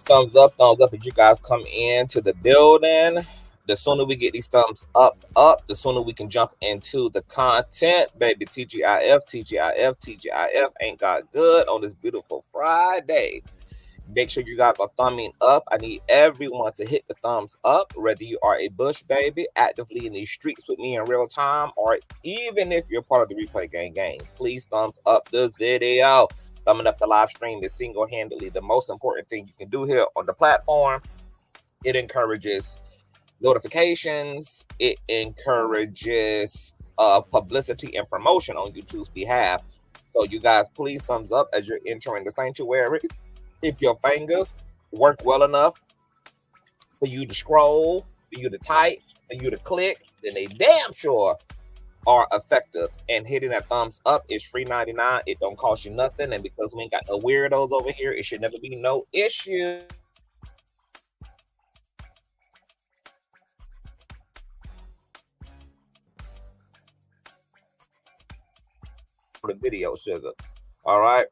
Thumbs up as you guys come into the building. The sooner we get these thumbs up, the sooner we can jump into the content, baby. TGIF ain't got good on this beautiful Friday. Make sure you guys are thumbing up. I need everyone to hit the thumbs up, whether you are a Bush baby, actively in these streets with me in real time, or even if you're part of the replay gang. Please thumbs up this video. Thumbing up the live stream is single-handedly the most important thing you can do here on the platform. It encourages notifications. It encourages publicity and promotion on YouTube's behalf. So you guys, please thumbs up as you're entering the sanctuary. If your fingers work well enough for you to scroll, for you to type, for you to click, then they damn sure are effective. And hitting that thumbs up is free 99. It don't cost you nothing. And because we ain't got no weirdos over here, it should never be no issue. For the video, sugar. All right.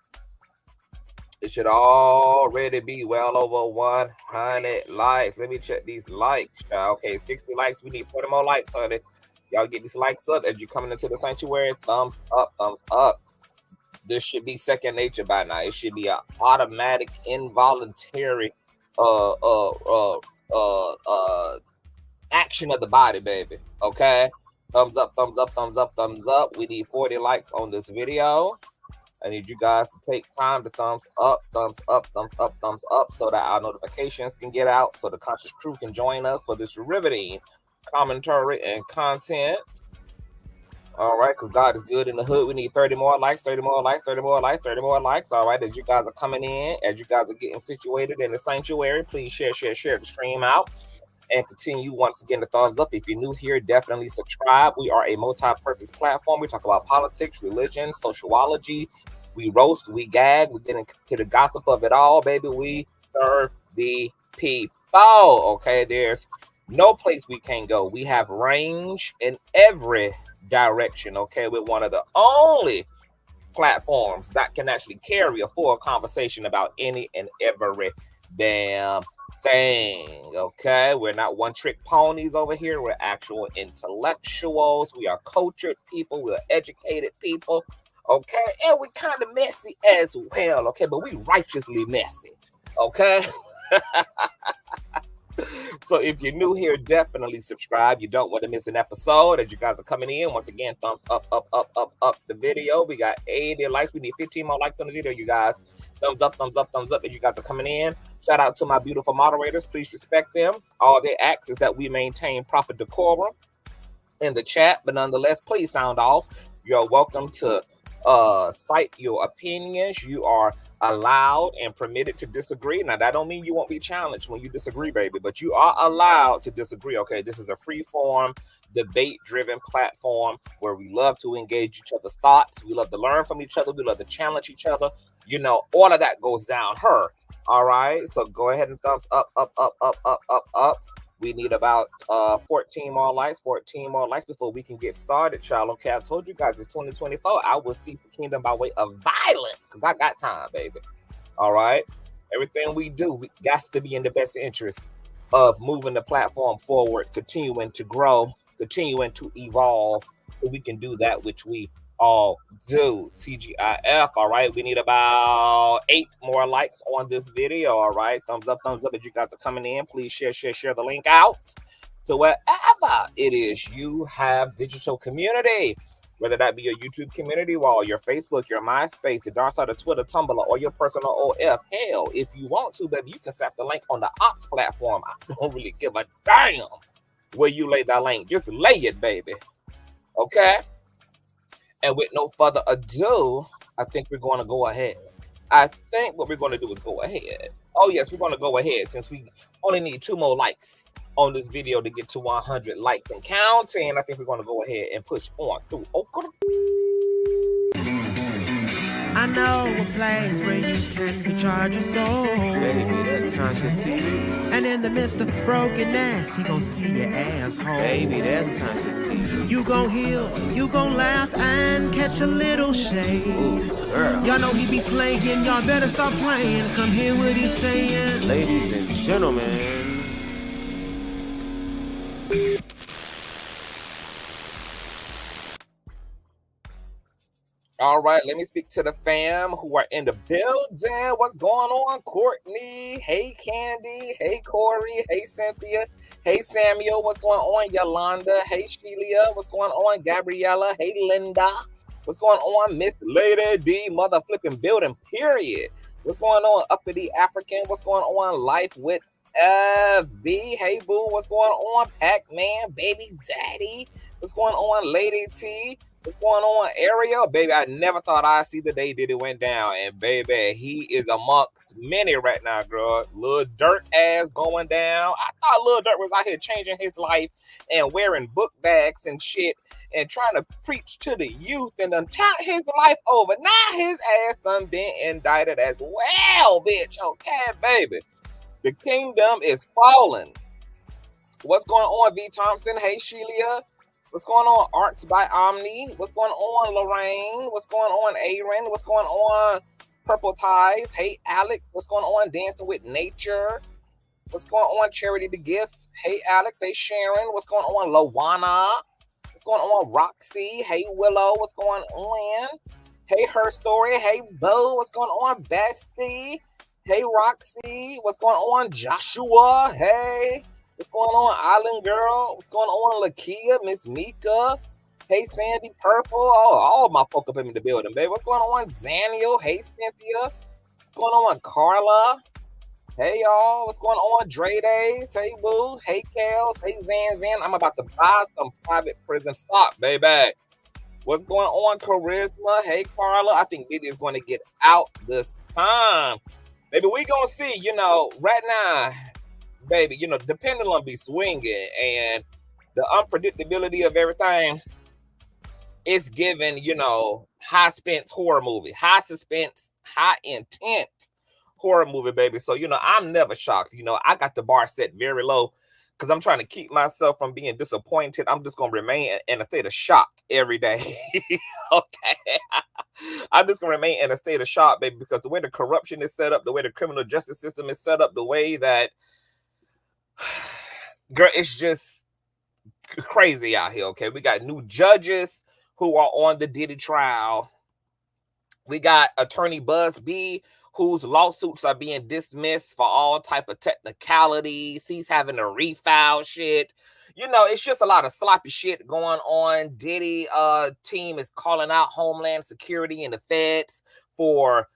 It should already be well over 100 likes. Let me check these likes. Okay, 60 likes. We need 40 more likes, honey. Y'all get these likes up as you're coming into the sanctuary. Thumbs up, thumbs up. This should be second nature by now. It should be an automatic, involuntary action of the body, baby. Okay? Thumbs up, thumbs up, thumbs up, thumbs up. We need 40 likes on this video. I need you guys to take time to thumbs up, thumbs up, thumbs up, thumbs up, so that our notifications can get out, so the conscious crew can join us for this riveting commentary and content. All right, because God is good in the hood. We need 30 more likes, 30 more likes, 30 more likes, 30 more likes. All right, as you guys are coming in, as you guys are getting situated in the sanctuary, please share the stream out and continue once again the thumbs up. If you're new here, definitely subscribe. We are a multi-purpose platform. We talk about politics, religion, sociology. We roast, we gag, we get into the gossip of it all, baby. We serve the people. Okay, there's no place we can't go. We have range in every direction. Okay, we're one of the only platforms that can actually carry a full conversation about any and every damn thing. Okay, we're not one-trick ponies over here. We're actual intellectuals. We are cultured people. We're educated people. Okay, and we kind of messy as well. Okay, but we righteously messy. Okay. So if you're new here, definitely subscribe. You don't want to miss an episode as you guys are coming in. Once again, thumbs up the video. We got 80 likes. We need 15 more likes on the video, you guys. Thumbs up as you guys are coming in. Shout out to my beautiful moderators. Please respect them. All they ask is that we maintain proper decorum in the chat, but nonetheless, please sound off. You're welcome to cite your opinions. You are allowed and permitted to disagree. Now, that don't mean you won't be challenged when you disagree, baby, but you are allowed to disagree. Okay, this is a free form, debate-driven platform where we love to engage each other's thoughts. We love to learn from each other. We love to challenge each other. You know, all of that goes down her. All right, so go ahead and thumbs up. We need about 14 more likes before we can get started, child. Okay, I told you guys it's 2024. I will seek the kingdom by way of violence because I got time, baby. All right, everything we do, we got to be in the best interest of moving the platform forward, continuing to grow, continuing to evolve, so we can do that which we all do. TGIF. All right, we need about 8 more likes on this video. All right, thumbs up as you guys are coming in. Please share the link out to wherever it is you have digital community, whether that be your YouTube community wall, your Facebook, your MySpace, the dark side of Twitter, Tumblr, or your personal OF. Hell, if you want to, baby, you can slap the link on the Ops platform. I don't really give a damn where you lay that link. Just lay it, baby. Okay. And with no further ado, I think we're going to go ahead. I think what we're going to do is go ahead. Oh, yes, we're going to go ahead since we only need 2 more likes on this video to get to 100 likes and counting. I think we're going to go ahead and push on through. Oh, I I know a place where you can recharge your soul. Baby, that's Consciouztv. And in the midst of brokenness, he gon' see your asshole. Baby, that's Consciouztv. You gon' heal, you gon' laugh and catch a little shade. Ooh, girl. Y'all know he be slaying, y'all better stop playing. Come hear what he's saying. Ladies and gentlemen. All right, let me speak to the fam who are in the building. What's going on, Courtney? Hey, Candy. Hey, Corey. Hey, Cynthia. Hey, Samuel. What's going on, Yolanda? Hey, Shelia. What's going on, Gabriella? Hey, Linda. What's going on, Miss Lady D? Mother flipping building, period. What's going on, Uppity African? What's going on, Life with FB? Hey, boo. What's going on, Pac-Man? Baby Daddy. What's going on, Lady T? What's going on, Ariel? Baby, I never thought I'd see the day Diddy went down. And baby, he is amongst many right now, girl. Lil Durk ass going down. I thought Lil Durk was out here changing his life and wearing book bags and shit and trying to preach to the youth and done turn his life over. Now his ass done been indicted as well, bitch. Okay, baby. The kingdom is falling. What's going on, V. Thompson? Hey, Shelia. What's going on, Arts by Omni? What's going on, Lorraine? What's going on, Aaron? What's going on, Purple Ties? Hey, Alex. What's going on, Dancing with Nature? What's going on, Charity the Gift? Hey, Alex. Hey, Sharon. What's going on, Lawana? What's going on, Roxy? Hey, Willow. What's going on? Hey, Her Story. Hey, Bo. What's going on, Bestie? Hey, Roxy. What's going on, Joshua? Hey. What's going on, Island Girl? What's going on, Lakia, Miss Mika? Hey, Sandy Purple. Oh, all my folk up in the building, baby. What's going on, Daniel? Hey, Cynthia. What's going on, Carla? Hey, y'all. What's going on, Dre Days? Hey, Boo. Hey, Kels. Hey, Zan. I'm about to buy some private prison stock, baby. What's going on, Charisma? Hey, Carla. I think Diddy is going to get out this time. Baby, we going to see, right now, baby, the pendulum be swinging and the unpredictability of everything is giving, high suspense horror movie, high suspense, high intense horror movie, baby. So, I'm never shocked. I got the bar set very low because I'm trying to keep myself from being disappointed. I'm just going to remain in a state of shock every day. Okay. I'm just going to remain in a state of shock, baby, because the way the corruption is set up, the way the criminal justice system is set up, the way that girl, it's just crazy out here, okay? We got new judges who are on the Diddy trial. We got attorney Buzz B, whose lawsuits are being dismissed for all type of technicalities. He's having to refile shit. It's just a lot of sloppy shit going on. Diddy team is calling out Homeland Security and the feds for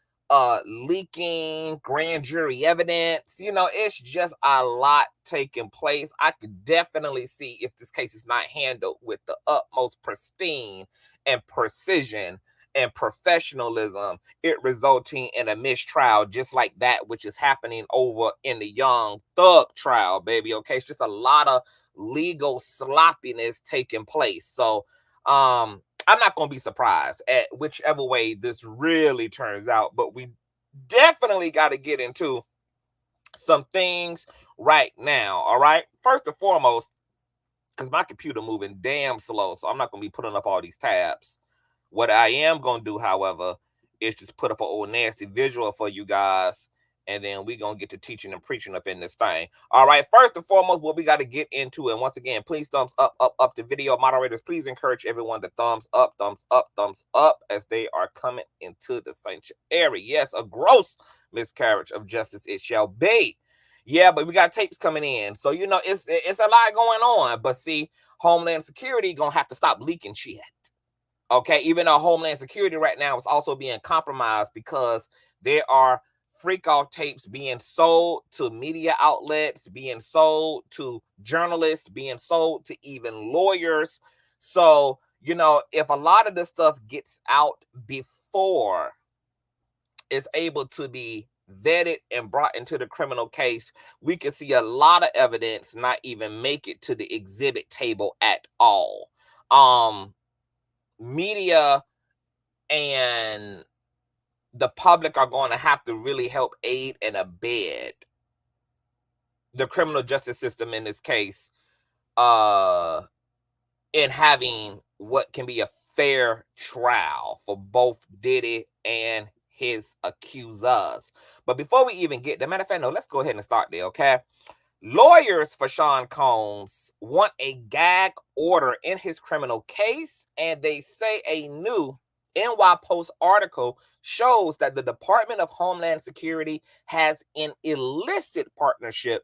leaking grand jury evidence. It's just a lot taking place. I could definitely see if this case is not handled with the utmost pristine and precision and professionalism, it resulting in a mistrial just like that which is happening over in the Young Thug trial, baby. Okay, it's just a lot of legal sloppiness taking place. So I'm not going to be surprised at whichever way this really turns out, but we definitely got to get into some things right now, all right? First and foremost, because my computer moving damn slow, so I'm not going to be putting up all these tabs. What I am going to do, however, is just put up an old nasty visual for you guys, and then we're going to get to teaching and preaching up in this thing. All right, first and foremost, what we got to get into, and once again, please thumbs up the video. Moderators, please encourage everyone to thumbs up as they are coming into the sanctuary. Yes, a gross miscarriage of justice it shall be. Yeah, but we got tapes coming in. So, it's a lot going on. But see, Homeland Security going to have to stop leaking shit. Okay, even though Homeland Security right now is also being compromised because there are freak-off tapes being sold to media outlets, being sold to journalists, being sold to even lawyers. So, if a lot of this stuff gets out before it's able to be vetted and brought into the criminal case, we can see a lot of evidence not even make it to the exhibit table at all. Media and the public are going to have to really help aid and abet the criminal justice system in this case, in having what can be a fair trial for both Diddy and his accusers. But before we even get there, matter of fact, no, let's go ahead and start there, okay? Lawyers for Sean Combs want a gag order in his criminal case, and they say a new NY Post article shows that the Department of Homeland Security has an illicit partnership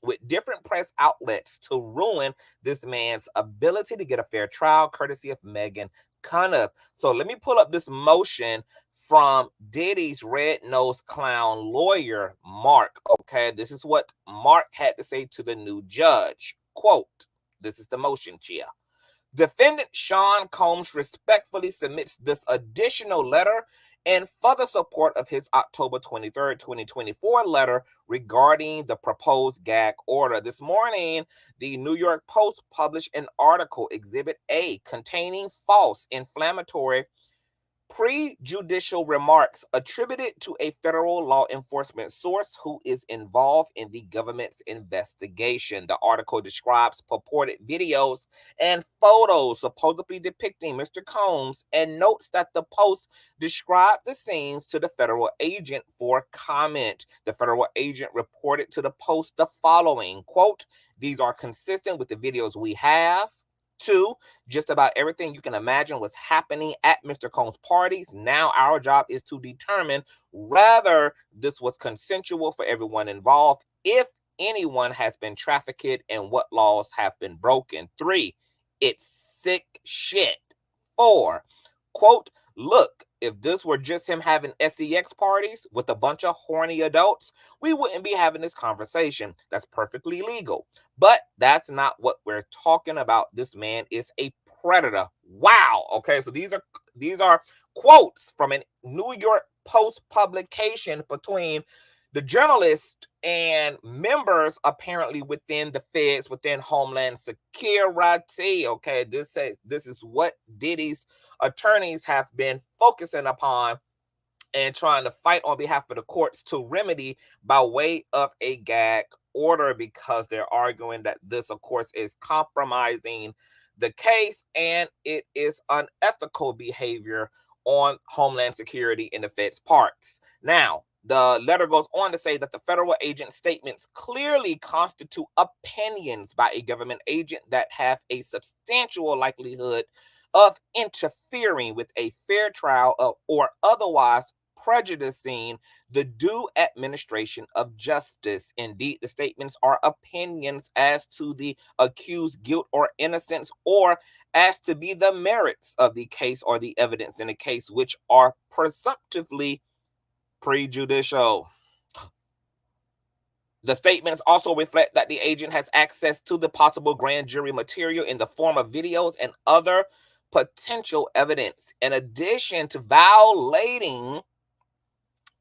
with different press outlets to ruin this man's ability to get a fair trial, courtesy of Megan Cunniff. So let me pull up this motion from Diddy's red-nosed clown lawyer, Mark. Okay, this is what Mark had to say to the new judge. Quote, this is the motion, Chia. Defendant Sean Combs respectfully submits this additional letter in further support of his October 23rd, 2024 letter regarding the proposed gag order. This morning, the New York Post published an article, Exhibit A, containing false, inflammatory, prejudicial remarks attributed to a federal law enforcement source who is involved in the government's investigation. The article describes purported videos and photos supposedly depicting Mr. Combs and notes that the Post described the scenes to the federal agent for comment. The federal agent reported to the Post the following, quote, "These are consistent with the videos we have. 2, just about everything you can imagine was happening at Mr. Combs' parties. Now our job is to determine whether this was consensual for everyone involved, if anyone has been trafficked, and what laws have been broken. 3, it's sick shit. 4, quote, look, if this were just him having sex parties with a bunch of horny adults, we wouldn't be having this conversation. That's perfectly legal. But that's not what we're talking about. This man is a predator." Wow. Okay, so these are quotes from a New York Post publication between the journalist and members apparently within the feds, within Homeland Security. Okay, this is what Diddy's attorneys have been focusing upon and trying to fight on behalf of the courts to remedy by way of a gag order, because they're arguing that this, of course, is compromising the case and it is unethical behavior on Homeland Security in the Fed's parts. Now, the letter goes on to say that the federal agent's statements clearly constitute opinions by a government agent that have a substantial likelihood of interfering with a fair trial or otherwise prejudicing the due administration of justice. Indeed, the statements are opinions as to the accused's guilt or innocence, or as to be the merits of the case or the evidence in the case, which are presumptively prejudicial. The statements also reflect that the agent has access to the possible grand jury material in the form of videos and other potential evidence. In addition to violating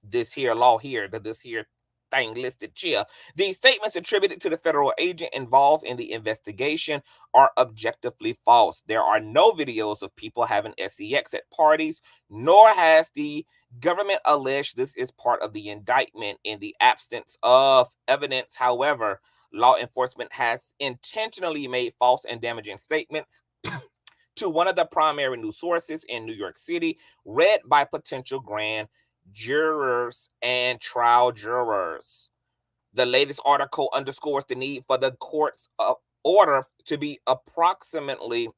this here law here, this here thing listed here, these statements attributed to the federal agent involved in the investigation are objectively false. There are no videos of people having sex at parties, nor has the government alleged this is part of the indictment. In the absence of evidence, however, law enforcement has intentionally made false and damaging statements to one of the primary news sources in New York City, read by potential grand jurors and trial jurors. The latest article underscores the need for the court's order to be appropriately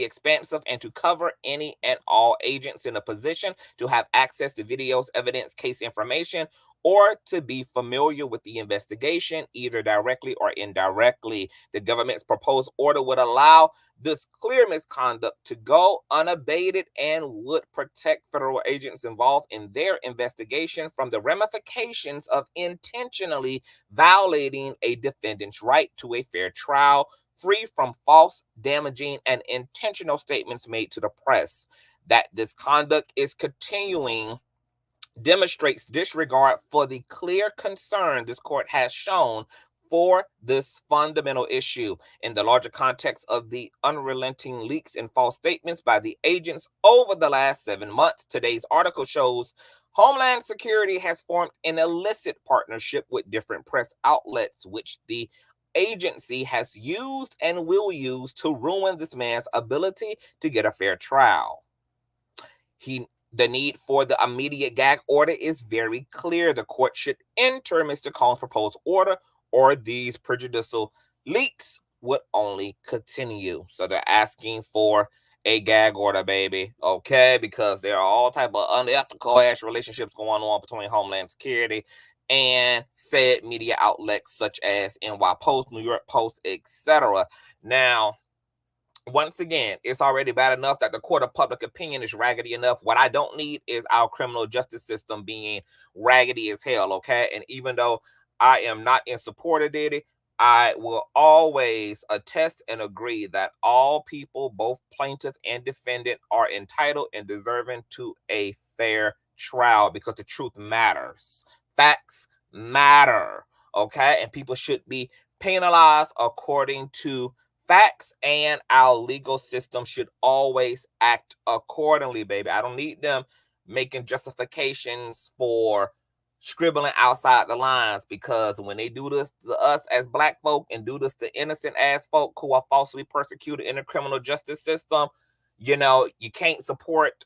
expansive and to cover any and all agents in a position to have access to videos, evidence, case information, or to be familiar with the investigation, either directly or indirectly. The government's proposed order would allow this clear misconduct to go unabated and would protect federal agents involved in their investigation from the ramifications of intentionally violating a defendant's right to a fair trial, free from false, damaging, and intentional statements made to the press. That this conduct is continuing demonstrates disregard for the clear concern this court has shown for this fundamental issue in the larger context of the unrelenting leaks and false statements by the agents over the last 7 months. Today's article shows Homeland Security has formed an illicit partnership with different press outlets, which the agency has used and will use to ruin this man's ability to get a fair trial. The need for the immediate gag order is very clear. The court should enter Mr. Cohn's proposed order, or these prejudicial leaks would only continue. So they're asking for a gag order, baby, okay? Because there are all type of unethical ass relationships going on between Homeland Security and said media outlets such as NY Post, New York Post, etc. Now, once again, it's already bad enough that the court of public opinion is raggedy enough. What I don't need is our criminal justice system being raggedy as hell, okay? And even though I am not in support of Diddy, I will always attest and agree that all people, both plaintiff and defendant, are entitled and deserving to a fair trial because the truth matters. Facts matter, okay? And people should be penalized according to facts, and our legal system should always act accordingly, baby. I don't need them making justifications for scribbling outside the lines, because when they do this to us as black folk and do this to innocent ass folk who are falsely persecuted in the criminal justice system, you know, you can't support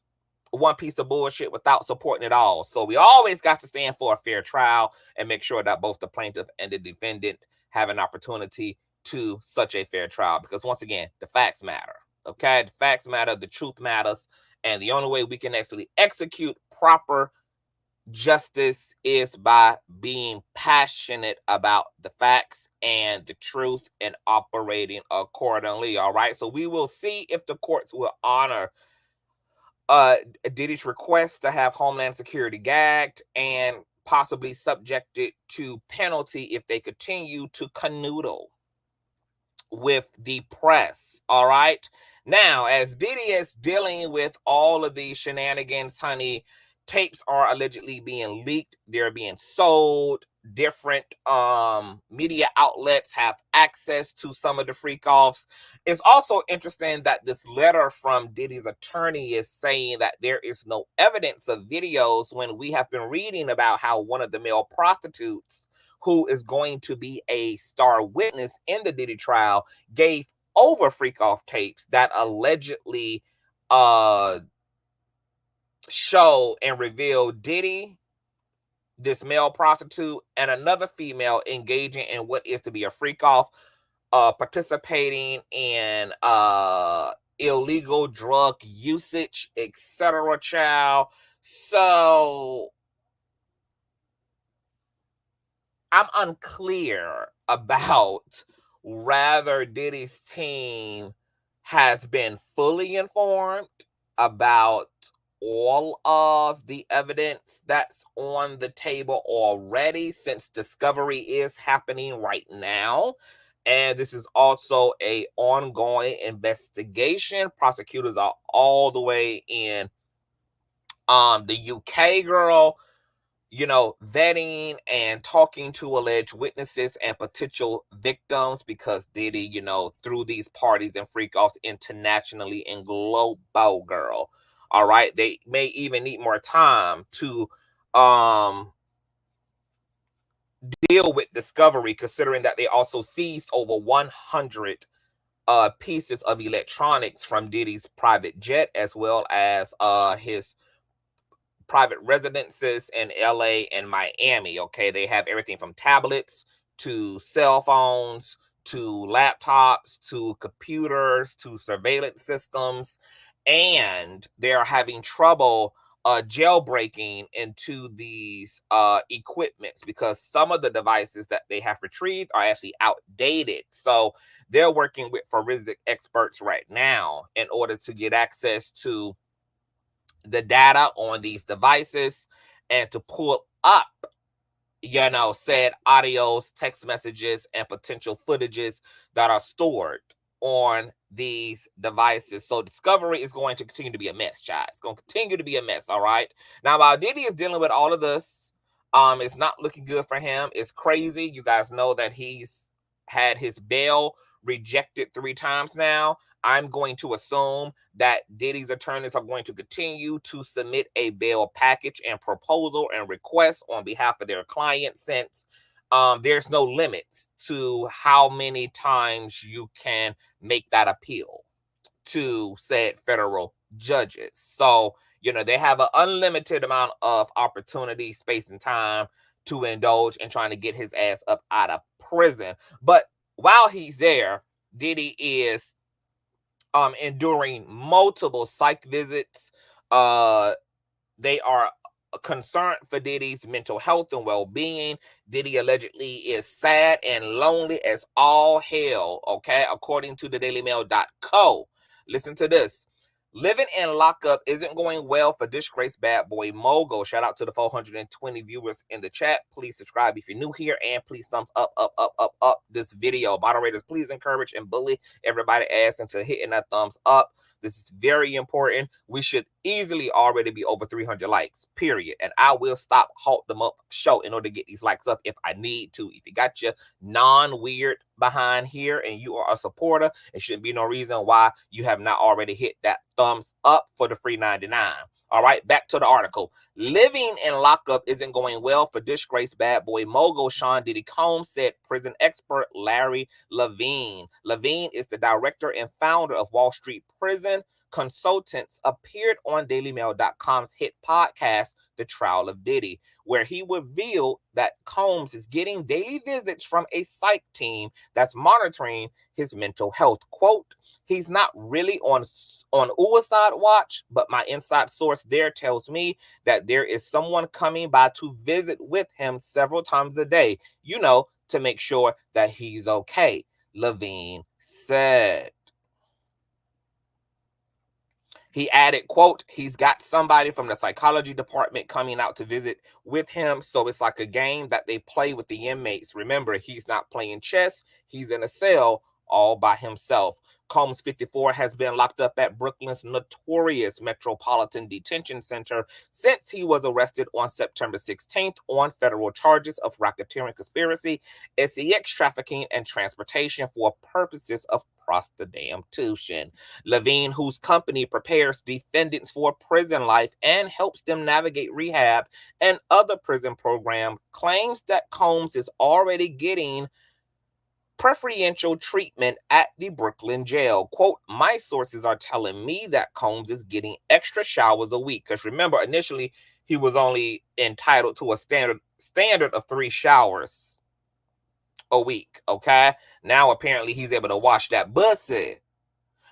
one piece of bullshit without supporting it all. So we always got to stand for a fair trial and make sure that both the plaintiff and the defendant have an opportunity to such a fair trial, because once again, the facts matter, okay? The facts matter, the truth matters, and the only way we can actually execute proper justice is by being passionate about the facts and the truth and operating accordingly. All right, so we will see if the courts will honor Diddy's request to have Homeland Security gagged and possibly subjected to penalty if they continue to canoodle with the press. All right, now as Diddy is dealing with all of these shenanigans, honey, tapes are allegedly being leaked, they're being sold, different media outlets have access to some of the freak offs. It's also interesting that this letter from Diddy's attorney is saying that there is no evidence of videos, when we have been reading about how one of the male prostitutes who is going to be a star witness in the Diddy trial gave over freak off tapes that allegedly show and reveal Diddy, this male prostitute, and another female engaging in what is to be a freak off, participating in illegal drug usage, etc. Child. So I'm unclear about whether Diddy's team has been fully informed about all of the evidence that's on the table already, since discovery is happening right now. And this is also an ongoing investigation. Prosecutors are all the way in the UK, girl, you know, vetting and talking to alleged witnesses and potential victims, because Diddy, you know, through these parties and freak offs internationally and global, girl. All right, they may even need more time to deal with discovery, considering that they also seized over 100 pieces of electronics from Diddy's private jet, as well as his private residences in LA and Miami. Okay, they have everything from tablets to cell phones to laptops to computers to surveillance systems, and they're having trouble jailbreaking into these equipments, because some of the devices that they have retrieved are actually outdated. So they're working with forensic experts right now in order to get access to the data on these devices and to pull up, you know, said audios, text messages, and potential footages that are stored on these devices. So discovery is going to continue to be a mess, child. It's going to continue to be a mess, all right? Now, while Diddy is dealing with all of this, It's not looking good for him. It's crazy. You guys know that he's had his bail rejected 3 times now. I'm going to assume that Diddy's attorneys are going to continue to submit a bail package and proposal and request on behalf of their client, since there's no limits to how many times you can make that appeal to said federal judges. So, you know, they have an unlimited amount of opportunity, space, and time to indulge in trying to get his ass up out of prison. But while he's there, Diddy is enduring multiple psych visits. They are concerned for Diddy's mental health and well-being. Diddy allegedly is sad and lonely as all hell, okay, according to the dailymail.co. Listen to this. Living in lockup isn't going well for disgraced bad boy mogul. Shout out to the 420 viewers in the chat. Please subscribe if you're new here, and please thumbs up this video. Moderators, please encourage and bully everybody ass into hitting that thumbs up. This is very important. We should easily already be over 300 likes, period. And I will stop, halt them up show in order to get these likes up if I need to. If you got your non-weird behind here and you are a supporter, it shouldn't be no reason why you have not already hit that thumbs up for the free 99. All right, back to the article. Living in lockup isn't going well for disgraced bad boy mogul Sean Diddy Combs, said prison expert Larry Levine. Levine is the director and founder of Wall Street Prison Consultants, appeared on dailymail.com's hit podcast, The Trial of Diddy, where he revealed that Combs is getting daily visits from a psych team that's monitoring his mental health. Quote, he's not really on suicide watch, but my inside source there tells me that there is someone coming by to visit with him several times a day, you know, to make sure that he's okay, Levine said. He added, quote, he's got somebody from the psychology department coming out to visit with him. So it's like a game that they play with the inmates. Remember, he's not playing chess. He's in a cell all by himself. Combs, 54, has been locked up at Brooklyn's notorious Metropolitan Detention Center since he was arrested on September 16th on federal charges of racketeering, conspiracy, sex trafficking, and transportation for purposes of prostitution. Levine, whose company prepares defendants for prison life and helps them navigate rehab and other prison programs, claims that Combs is already getting preferential treatment at the Brooklyn jail. Quote, my sources are telling me that Combs is getting extra showers a week. Because remember, initially, he was only entitled to a standard of 3 showers a week, okay? Now, apparently, he's able to wash that pussy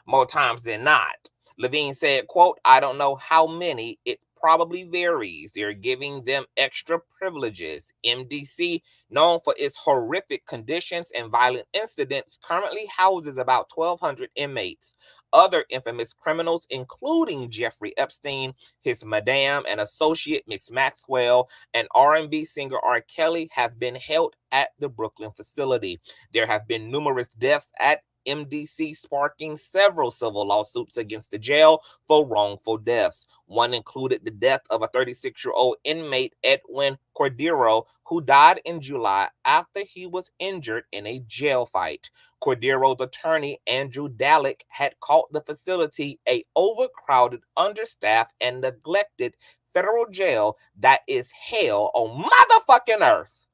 more times than not. Levine said, quote, I don't know how many. It probably varies. They're giving them extra privileges. MDC, known for its horrific conditions and violent incidents, currently houses about 1,200 inmates. Other infamous criminals, including Jeffrey Epstein, his madam and associate Miss Maxwell, and R&B singer R. Kelly, have been held at the Brooklyn facility. There have been numerous deaths at MDC, sparking several civil lawsuits against the jail for wrongful deaths. One included the death of a 36-year-old inmate, Edwin Cordero, who died in July after he was injured in a jail fight. Cordero's attorney, Andrew Dalek, had called the facility a overcrowded, understaffed, and neglected federal jail that is hell on motherfucking earth.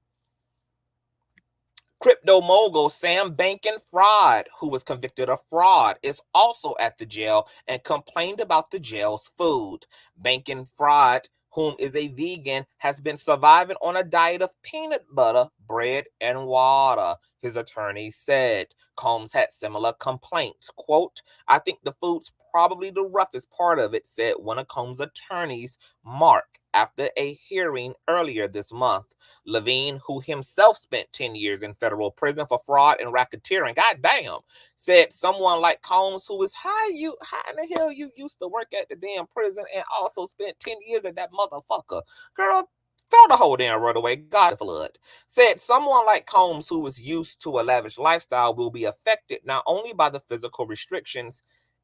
Crypto mogul Sam Bankman-Fried, who was convicted of fraud, is also at the jail and complained about the jail's food. Bankman-Fried, whom is a vegan, has been surviving on a diet of peanut butter, bread, and water, his attorney said. Combs had similar complaints. Quote, I think the food's probably the roughest part of it, said one of Combs' attorneys, Mark, after a hearing earlier this month. Levine, who himself spent 10 years in federal prison for fraud and racketeering, goddamn, said someone like Combs, who is how in the hell you used to work at the damn prison and also spent 10 years at that motherfucker? Girl, throw the whole damn road away. God flood. Said someone like Combs, who is used to a lavish lifestyle, will be affected not only by the physical restrictions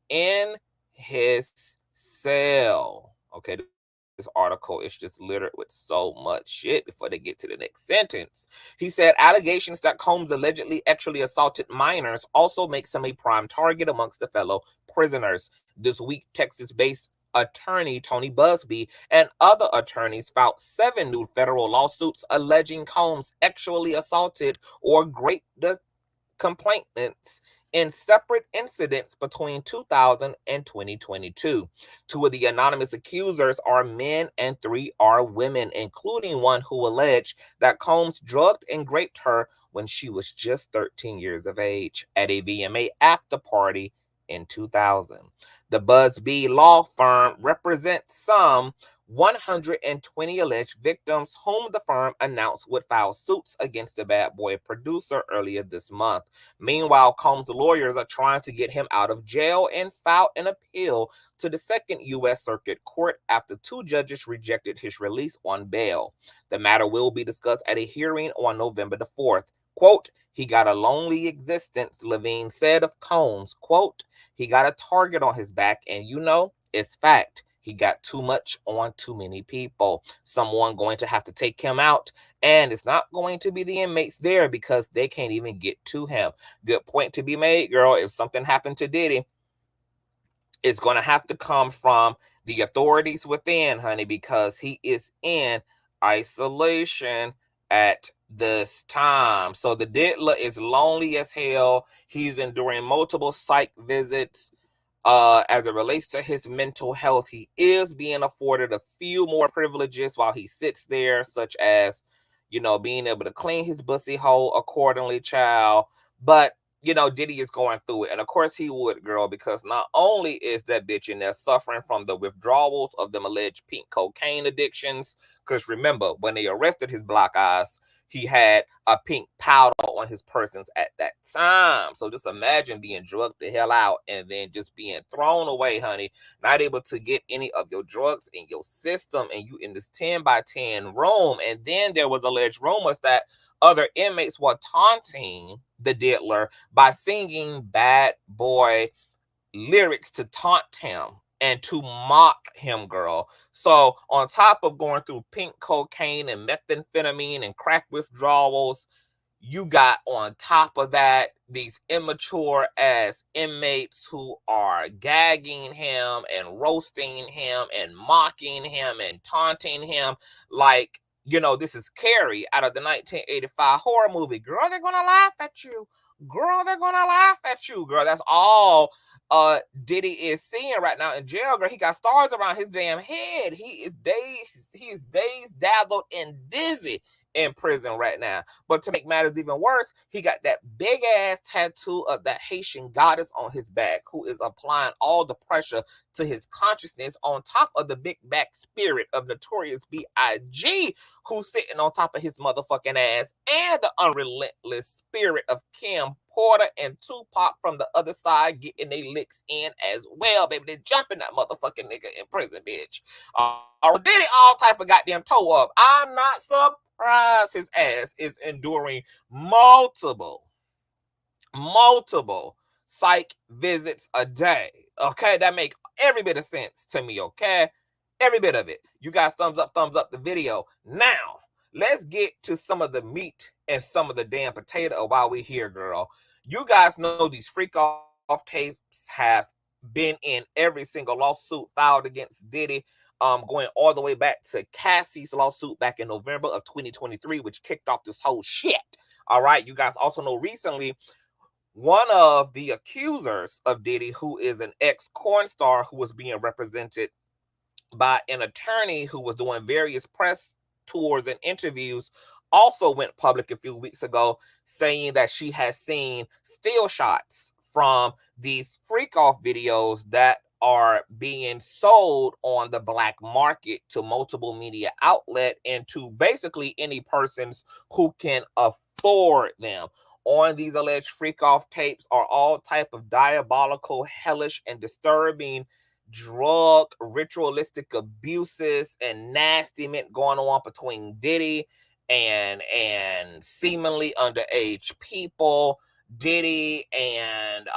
in his cell. Okay, This article is just littered with so much shit before they get to the next sentence. He said allegations that Combs allegedly actually assaulted minors also makes him a prime target amongst the fellow prisoners. This week, Texas-based attorney Tony Busby and other attorneys filed 7 new federal lawsuits alleging Combs actually assaulted or raped the complainants in separate incidents between 2000 and 2022. 2 of the anonymous accusers are men and 3 are women, including one who alleged that Combs drugged and raped her when she was just 13 years of age at a VMA after party in 2000. The Busby law firm represents some 120 alleged victims whom the firm announced would file suits against the Bad Boy producer earlier this month. Meanwhile, Combs' lawyers are trying to get him out of jail and filed an appeal to the Second U.S. Circuit Court after 2 judges rejected his release on bail. The matter will be discussed at a hearing on November the 4th. Quote, he got a lonely existence, Levine said of Combs. Quote, he got a target on his back, and it's fact. He got too much on too many people. Someone going to have to take him out, and it's not going to be the inmates there because they can't even get to him. Good point to be made, girl. If something happened to Diddy, it's going to have to come from the authorities within, honey, because he is in isolation at this time. So the diddler is lonely as hell. He's enduring multiple psych visits. As it relates to his mental health, he is being afforded a few more privileges while he sits there, such as, being able to clean his bussy hole accordingly, child. But, Diddy is going through it. And of course he would, girl, because not only is that bitch in there suffering from the withdrawals of them alleged pink cocaine addictions, because remember, when they arrested his black eyes, he had a pink powder on his persons at that time. So just imagine being drugged the hell out and then just being thrown away, honey, not able to get any of your drugs in your system, and you in this 10 by 10 room. And then there was alleged rumors that other inmates were taunting the diddler by singing Bad Boy lyrics to taunt him and to mock him, girl. So on top of going through pink cocaine and methamphetamine and crack withdrawals, you got on top of that these immature ass inmates who are gagging him and roasting him and mocking him and taunting him like, this is Carrie out of the 1985 horror movie. Girl, they're gonna laugh at you. Girl, they're gonna laugh at you, girl. That's all Diddy is seeing right now in jail, girl. He got stars around his damn head. He is dazed, dazzled, and dizzy in prison right now. But to make matters even worse, he got that big ass tattoo of that Haitian goddess on his back, who is applying all the pressure to his consciousness on top of the big back spirit of Notorious B.I.G., who's sitting on top of his motherfucking ass, and the unrelentless spirit of Kim Porter and Tupac from the other side getting their licks in as well, baby. They're jumping that motherfucking nigga in prison, bitch. Diddy all type of goddamn toe up. I'm not surprised his ass is enduring multiple psych visits a day. Okay, that make every bit of sense to me. Okay, every bit of it. You guys thumbs up the video. Now let's get to some of the meat and some of the damn potato while we're here, girl. You guys know these freak off tapes have been in every single lawsuit filed against Diddy, going all the way back to Cassie's lawsuit back in November of 2023, which kicked off this whole shit. All right, you guys also know recently one of the accusers of Diddy, who is an ex-corn star who was being represented by an attorney who was doing various press tours and interviews, also went public a few weeks ago saying that she has seen still shots from these freak off videos that are being sold on the black market to multiple media outlet and to basically any persons who can afford them. On these alleged freak off tapes are all type of diabolical, hellish, and disturbing drug ritualistic abuses and nasty mint going on between Diddy and seemingly underage people, Diddy and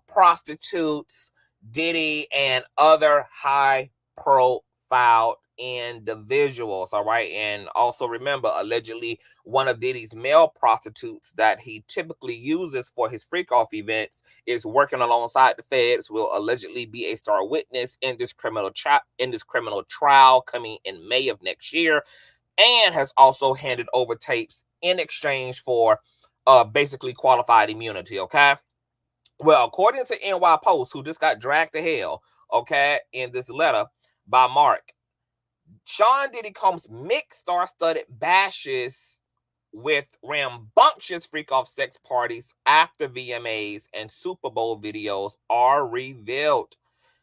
prostitutes, Diddy and other high profile individuals. All right. And also remember, allegedly, one of Diddy's male prostitutes that he typically uses for his freak off events is working alongside the feds, will allegedly be a star witness in this criminal trial coming in May of next year, and has also handed over tapes in exchange for basically qualified immunity. Okay. Well, according to NY Post, who just got dragged to hell, okay, in this letter by Mark, Sean Diddy Combs mixed star-studded bashes with rambunctious freak-off sex parties after VMAs and Super Bowl videos are revealed.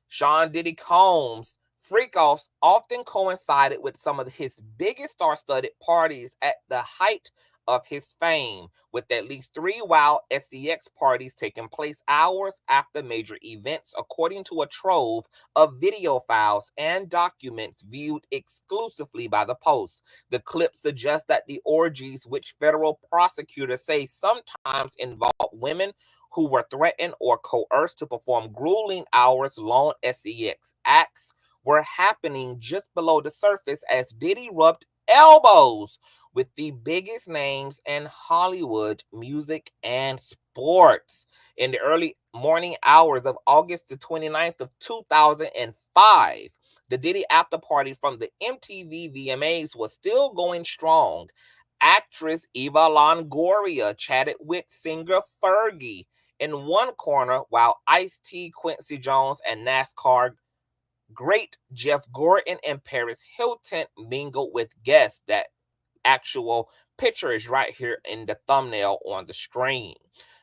Sean Diddy Combs' freak-offs often coincided with some of his biggest star-studded parties at the height of his fame, with at least 3 wild SEX parties taking place hours after major events, according to a trove of video files and documents viewed exclusively by the Post. The clip suggests that the orgies, which federal prosecutors say sometimes involve women who were threatened or coerced to perform grueling hours-long SEX acts, were happening just below the surface as Diddy rubbed elbows with the biggest names in Hollywood, music, and sports. In the early morning hours of August the 29th of 2005, the Diddy after party from the MTV VMAs was still going strong. Actress Eva Longoria chatted with singer Fergie in one corner, while Ice-T, Quincy Jones, and NASCAR great Jeff Gordon and Paris Hilton mingled with guests. That actual picture is right here in the thumbnail on the screen.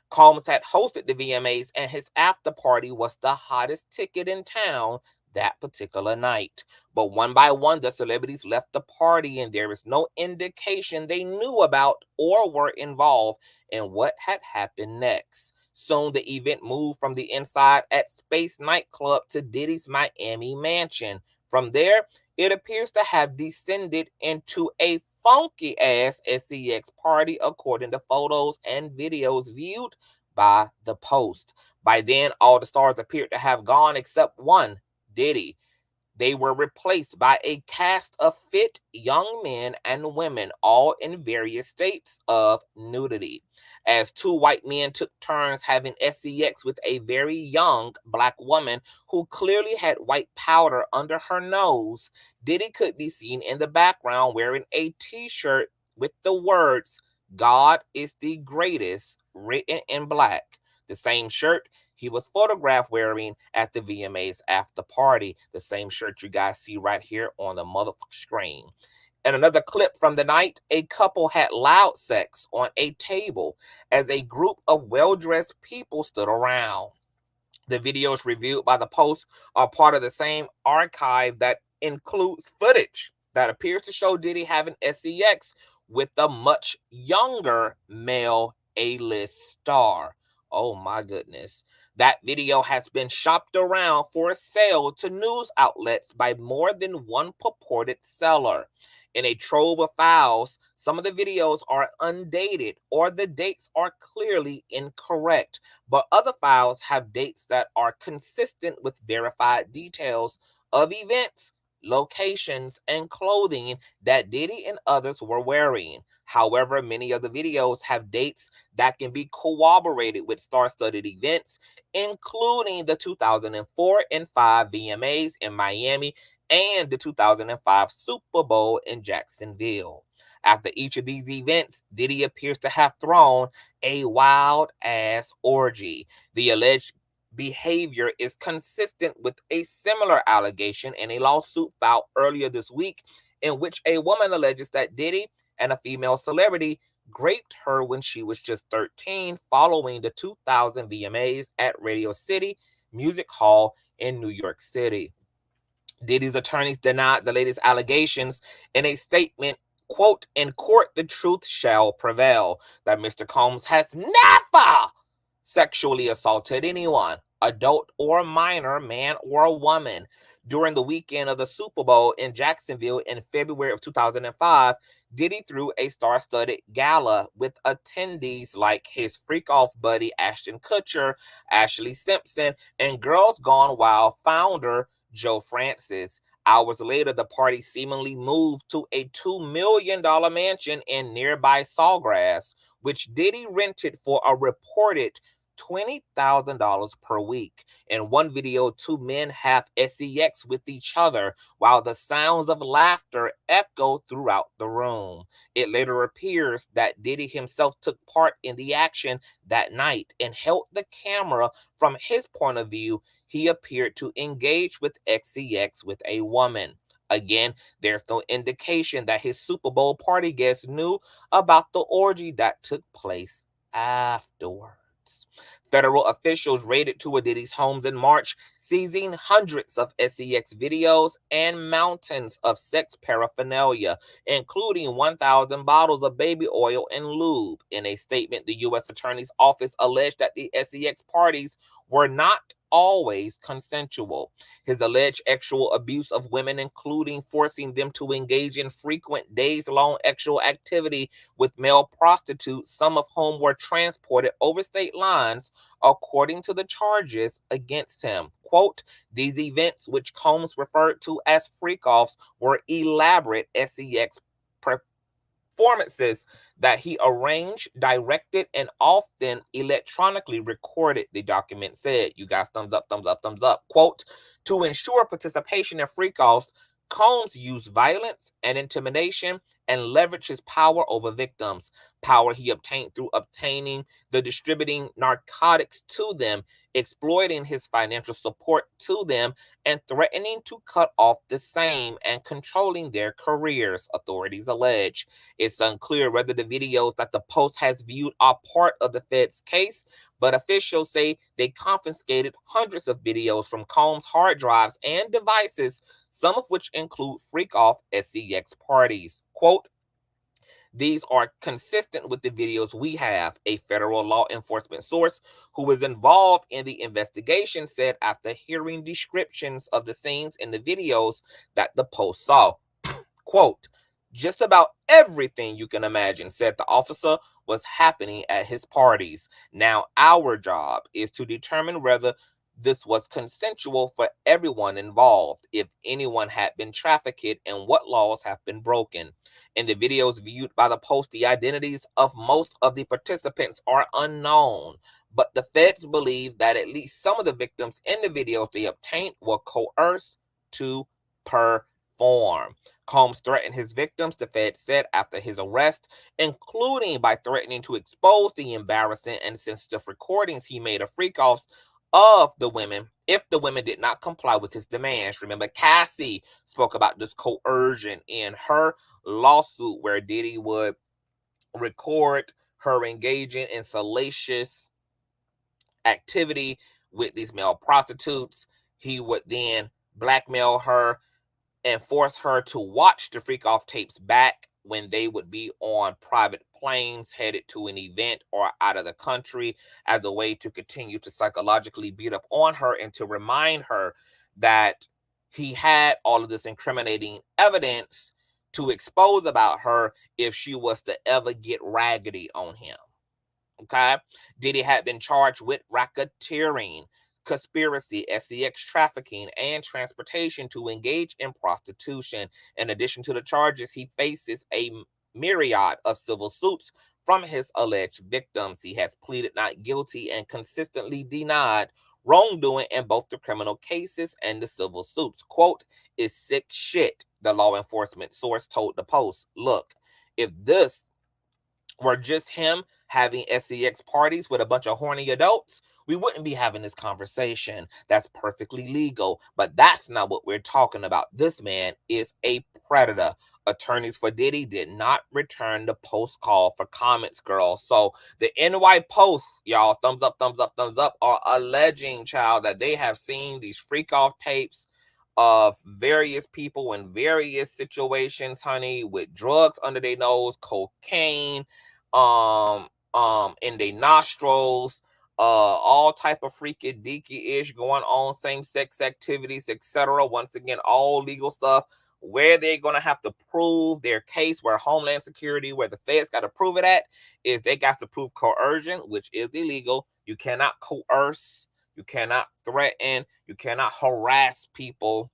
Combs had hosted the VMAs, and his after party was the hottest ticket in town that particular night. But one by one, the celebrities left the party, and there is no indication they knew about or were involved in what had happened next. Soon, the event moved from the inside at Space nightclub to Diddy's Miami mansion. From there, it appears to have descended into a funky-ass SEX party, according to photos and videos viewed by the Post. By then, all the stars appeared to have gone except one, Diddy. They were replaced by a cast of fit young men and women, all in various states of nudity. As 2 white men took turns having SEX with a very young black woman who clearly had white powder under her nose, Diddy could be seen in the background wearing a t-shirt with the words, "God is the greatest," written in black. The same shirt he was photographed wearing at the VMAs after party. The same shirt you guys see right here on the motherfucking screen. In another clip from the night, a couple had loud sex on a table as a group of well-dressed people stood around. The videos reviewed by the Post are part of the same archive that includes footage that appears to show Diddy having SEX with a much younger male A-list star. Oh my goodness. That video has been shopped around for sale to news outlets by more than one purported seller. In a trove of files, some of the videos are undated or the dates are clearly incorrect, but other files have dates that are consistent with verified details of events, locations, and clothing that Diddy and others were wearing. However, many of the videos have dates that can be corroborated with star-studded events, including the 2004 and 5 VMAs in Miami and the 2005 Super Bowl in Jacksonville. After each of these events, Diddy appears to have thrown a wild-ass orgy. The alleged behavior is consistent with a similar allegation in a lawsuit filed earlier this week, in which a woman alleges that Diddy and a female celebrity raped her when she was just 13 following the 2000 VMAs at Radio City Music Hall in New York City. Diddy's attorneys denied the latest allegations in a statement, quote, "In court, the truth shall prevail," that Mr. Combs has never sexually assaulted anyone, adult or minor, man or woman. During the weekend of the Super Bowl in Jacksonville in February of 2005, Diddy threw a star-studded gala with attendees like his freak-off buddy Ashton Kutcher, Ashley Simpson, and Girls Gone Wild founder Joe Francis. Hours later, the party seemingly moved to a $2 million mansion in nearby Sawgrass, which Diddy rented for a reported $20,000 per week. In one video, two men have sex with each other while the sounds of laughter echo throughout the room. It later appears that Diddy himself took part in the action that night and held the camera. From his point of view, he appeared to engage with sex with a woman. Again, there's no indication that his Super Bowl party guests knew about the orgy that took place afterwards. Federal officials raided two of Diddy's homes in March, seizing hundreds of sex videos and mountains of sex paraphernalia, including 1,000 bottles of baby oil and lube. In a statement, the U.S. Attorney's Office alleged that the sex parties were not always consensual. His alleged sexual abuse of women, including forcing them to engage in frequent days-long sexual activity with male prostitutes, some of whom were transported over state lines, according to the charges against him. Quote, these events, which Combs referred to as freak-offs, were elaborate sex performances that he arranged, directed, and often electronically recorded, the document said. You guys, thumbs up, thumbs up, thumbs up. Quote, to ensure participation in freak-offs, Combs used violence and intimidation and leveraged his power over victims, power he obtained through obtaining the distributing narcotics to them, exploiting his financial support to them, and threatening to cut off the same and controlling their careers, authorities allege. It's unclear whether the videos that the Post has viewed are part of the Fed's case, but officials say they confiscated hundreds of videos from Combs' hard drives and devices, some of which include freak-off sex parties. Quote, these are consistent with the videos we have, a federal law enforcement source who was involved in the investigation said after hearing descriptions of the scenes in the videos that the Post saw. Quote, just about everything you can imagine, said the officer, was happening at his parties. Now our job is to determine whether this was consensual for everyone involved, if anyone had been trafficked, and what laws have been broken. In the videos viewed by the Post, the identities of most of the participants are unknown, but the feds believe that at least some of the victims in the videos they obtained were coerced to perform. Combs threatened his victims, the Fed said, after his arrest, including by threatening to expose the embarrassing and sensitive recordings he made of freak-offs of the women if the women did not comply with his demands. Remember, Cassie spoke about this coercion in her lawsuit where Diddy would record her engaging in salacious activity with these male prostitutes. He would then blackmail her and force her to watch the freak-off tapes back when they would be on private planes headed to an event or out of the country, as a way to continue to psychologically beat up on her and to remind her that he had all of this incriminating evidence to expose about her if she was to ever get raggedy on him. Okay? Diddy had been charged with racketeering, conspiracy, sex trafficking, and transportation to engage in prostitution. In addition to the charges, he faces a myriad of civil suits from his alleged victims. He has pleaded not guilty and consistently denied wrongdoing in both the criminal cases and the civil suits. Quote, is sick shit, the law enforcement source told the Post. Look, if this were just him having sex parties with a bunch of horny adults, we wouldn't be having this conversation. That's perfectly legal, but that's not what we're talking about. This man is a predator. Attorneys for Diddy did not return the Post call for comments, girls. So the NY Post, y'all, thumbs up, thumbs up, thumbs up, are alleging, child, that they have seen these freak-off tapes of various people in various situations, honey, with drugs under their nose, cocaine, in their nostrils, all type of freaky deaky-ish going on, same-sex activities, etc. Once again, all legal stuff, where they're going to have to prove their case, where Homeland Security, where the feds got to prove it at, is they got to prove coercion, which is illegal. You cannot coerce, you cannot threaten, you cannot harass people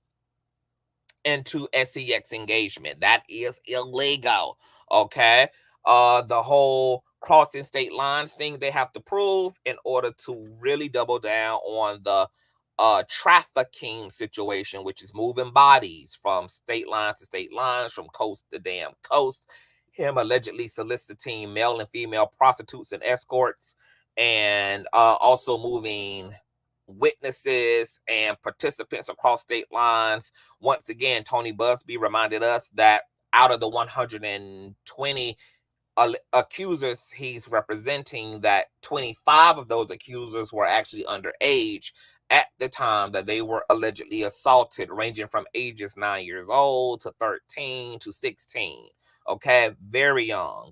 into sex engagement. That is illegal. Okay. The whole crossing state lines thing they have to prove in order to really double down on the trafficking situation, which is moving bodies from state lines to state lines, from coast to damn coast. Him allegedly soliciting male and female prostitutes and escorts, and also moving witnesses and participants across state lines. Once again, Tony Busby reminded us that out of the 120 accusers he's representing, that 25 of those accusers were actually underage at the time that they were allegedly assaulted, ranging from ages 9 years old to 13 to 16. Okay, very young.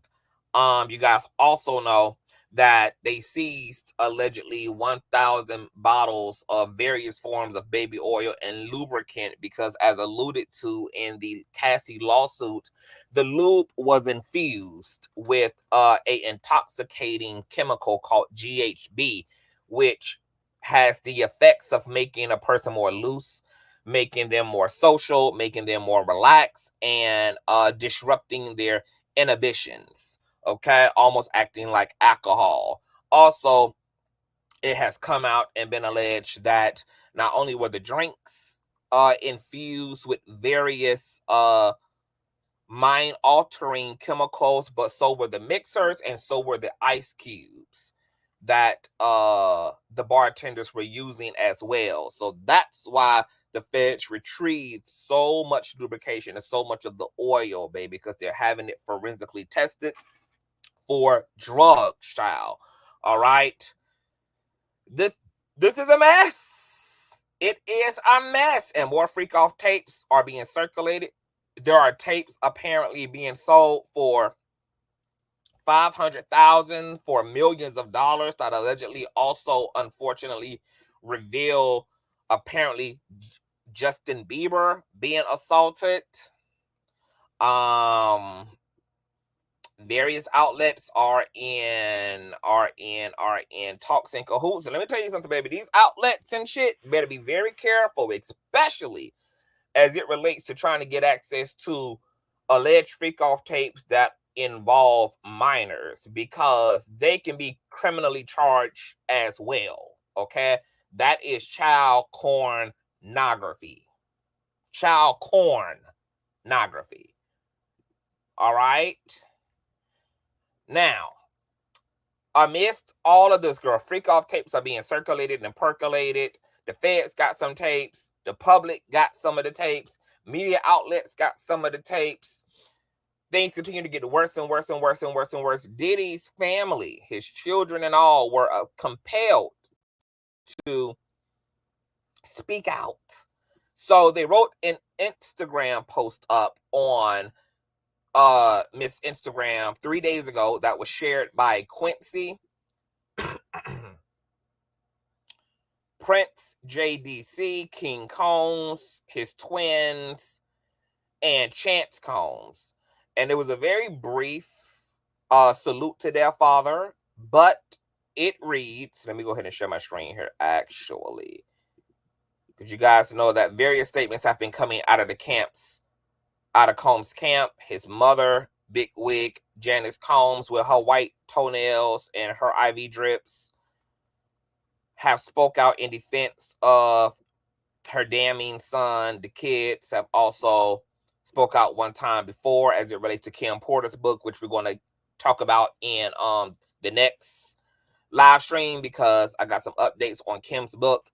You guys also know that they seized allegedly 1,000 bottles of various forms of baby oil and lubricant because, as alluded to in the Cassie lawsuit, the lube was infused with a intoxicating chemical called GHB, which has the effects of making a person more loose, making them more social, making them more relaxed, and disrupting their inhibitions. Okay, almost acting like alcohol. Also, it has come out and been alleged that not only were the drinks infused with various mind-altering chemicals, but so were the mixers and so were the ice cubes that the bartenders were using as well. So that's why the feds retrieved so much lubrication and so much of the oil, baby, because they're having it forensically tested for drugs, child. All right. This is a mess. It is a mess. And more freak off tapes are being circulated. There are tapes apparently being sold for $500,000, for millions of dollars, that allegedly also unfortunately reveal apparently Justin Bieber being assaulted. Various outlets are in talks and cahoots. And let me tell you something, baby. These outlets and shit better be very careful, especially as it relates to trying to get access to alleged freak off tapes that involve minors, because they can be criminally charged as well. Okay, that is child pornography. Child pornography. All right. Now, amidst all of this, girl, freak off tapes are being circulated and percolated. The feds got some tapes. The public got some of the tapes. Media outlets got some of the tapes. Things continue to get worse and worse and worse and worse and worse. Diddy's family, his children and all, were compelled to speak out. So they wrote an Instagram post up on Miss Instagram 3 days ago that was shared by Quincy, Prince, JDC, King Combs, his twins, and Chance Combs. And it was a very brief salute to their father, but it reads, let me go ahead and share my screen here, actually, because you guys know that various statements have been coming out of the camps, out of Combs' camp. His mother, Big Wig Janice Combs, with her white toenails and her IV drips, have spoke out in defense of her damning son. The kids have also spoke out one time before as it relates to Kim Porter's book, which we're going to talk about in the next live stream, because I got some updates on Kim's book.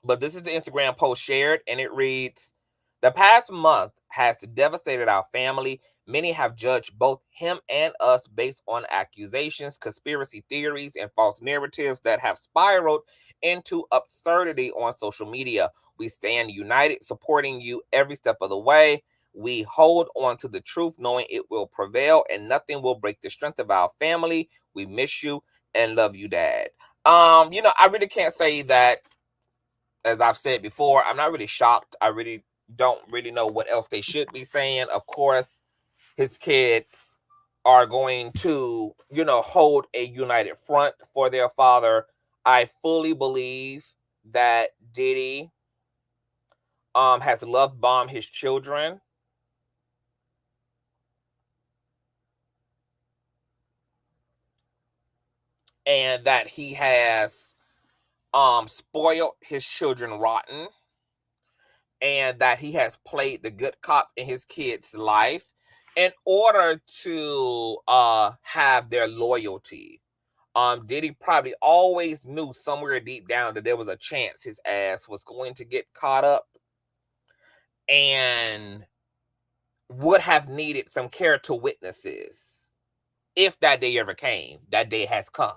But this is the Instagram post shared, and it reads, "The past month has devastated our family. Many have judged both him and us based on accusations, conspiracy theories, and false narratives that have spiraled into absurdity on social media. We stand united, supporting you every step of the way. We hold on to the truth, knowing it will prevail, and nothing will break the strength of our family. We miss you and love you, Dad." I really can't say that, as I've said before, I'm not really shocked. I really don't really know what else they should be saying. Of course, his kids are going to, hold a united front for their father. I fully believe that Diddy has love bombed his children. And that he has spoiled his children rotten, and that he has played the good cop in his kids' life in order to have their loyalty. Diddy probably always knew somewhere deep down that there was a chance his ass was going to get caught up and would have needed some character witnesses if that day ever came. That day has come.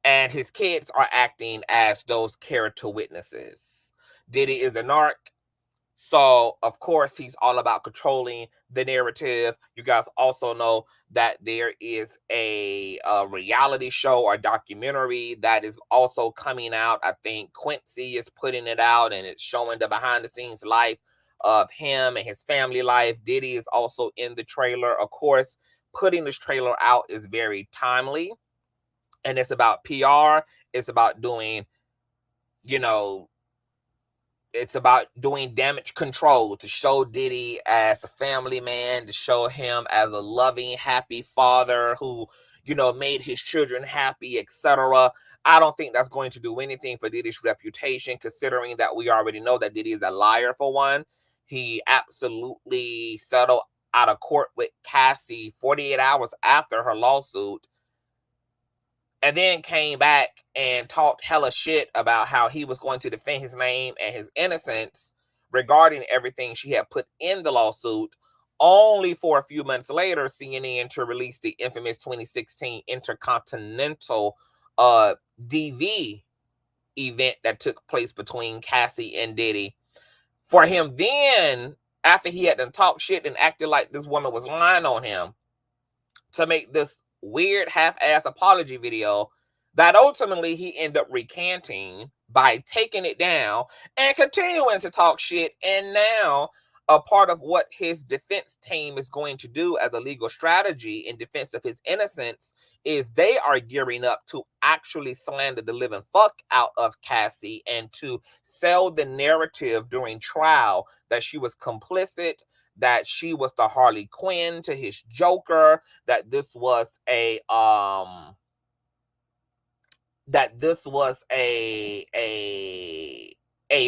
And his kids are acting as those character witnesses. Diddy is a narc. So, of course, he's all about controlling the narrative. You guys also know that there is a reality show or documentary that is also coming out. I think Quincy is putting it out, and it's showing the behind-the-scenes life of him and his family life. Diddy is also in the trailer. Of course, putting this trailer out is very timely, and it's about PR. It's about doing, it's about doing damage control to show Diddy as a family man, to show him as a loving, happy father who, made his children happy, etc. I don't think that's going to do anything for Diddy's reputation, considering that we already know that Diddy is a liar, for one. He absolutely settled out of court with Cassie 48 hours after her lawsuit, and then came back and talked hella shit about how he was going to defend his name and his innocence regarding everything she had put in the lawsuit, only for a few months later, CNN to release the infamous 2016 Intercontinental DV event that took place between Cassie and Diddy. For him then, after he had done talked shit and acted like this woman was lying on him, to make this weird half-ass apology video that ultimately he ended up recanting by taking it down and continuing to talk shit. And now a part of what his defense team is going to do as a legal strategy in defense of his innocence is they are gearing up to actually slander the living fuck out of Cassie and to sell the narrative during trial that she was complicit, that she was the Harley Quinn to his Joker, that this was a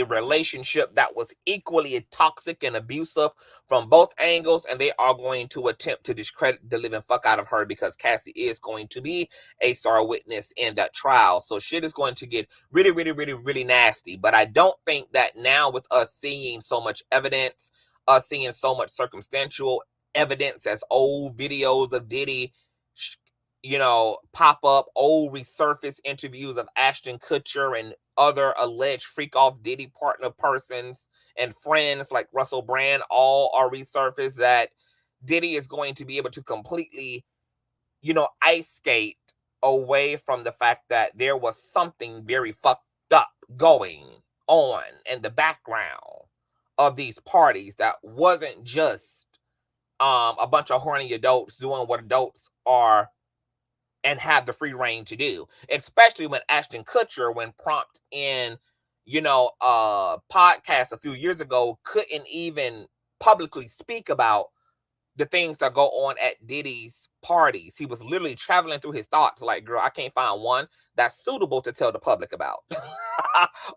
relationship that was equally toxic and abusive from both angles, and they are going to attempt to discredit the living fuck out of her because Cassie is going to be a star witness in that trial. So shit is going to get really, really, really, really nasty. But I don't think that now, with us seeing so much evidence, us seeing so much circumstantial evidence as old videos of Diddy pop up, old resurface interviews of Ashton Kutcher and other alleged freak off Diddy partner persons and friends like Russell Brand, all are resurfaced, that Diddy is going to be able to completely, ice skate away from the fact that there was something very fucked up going on in the background of these parties that wasn't just a bunch of horny adults doing what adults are and have the free reign to do, especially when Ashton Kutcher, when prompted in, podcast a few years ago, couldn't even publicly speak about the things that go on at Diddy's parties. He was literally traveling through his thoughts like, girl, I can't find one that's suitable to tell the public about.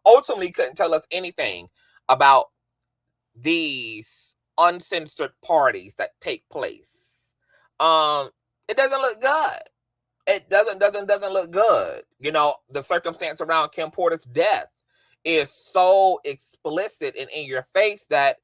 Ultimately couldn't tell us anything about these uncensored parties that take place. It doesn't look good. It doesn't look good. The circumstance around Kim Porter's death is so explicit and in your face that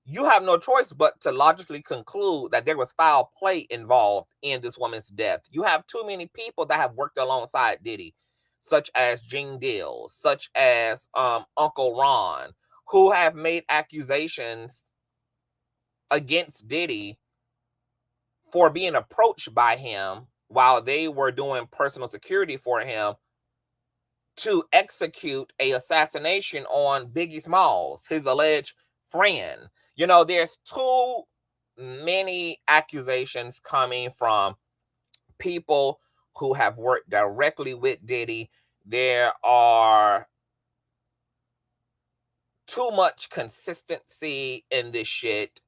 you have no choice but to logically conclude that there was foul play involved in this woman's death. You have too many people that have worked alongside Diddy, such as Gene Deal, such as Uncle Ron, who have made accusations against Diddy for being approached by him while they were doing personal security for him to execute a assassination on Biggie Smalls, his alleged friend. There's too many accusations coming from people who have worked directly with Diddy. There are too much consistency in this shit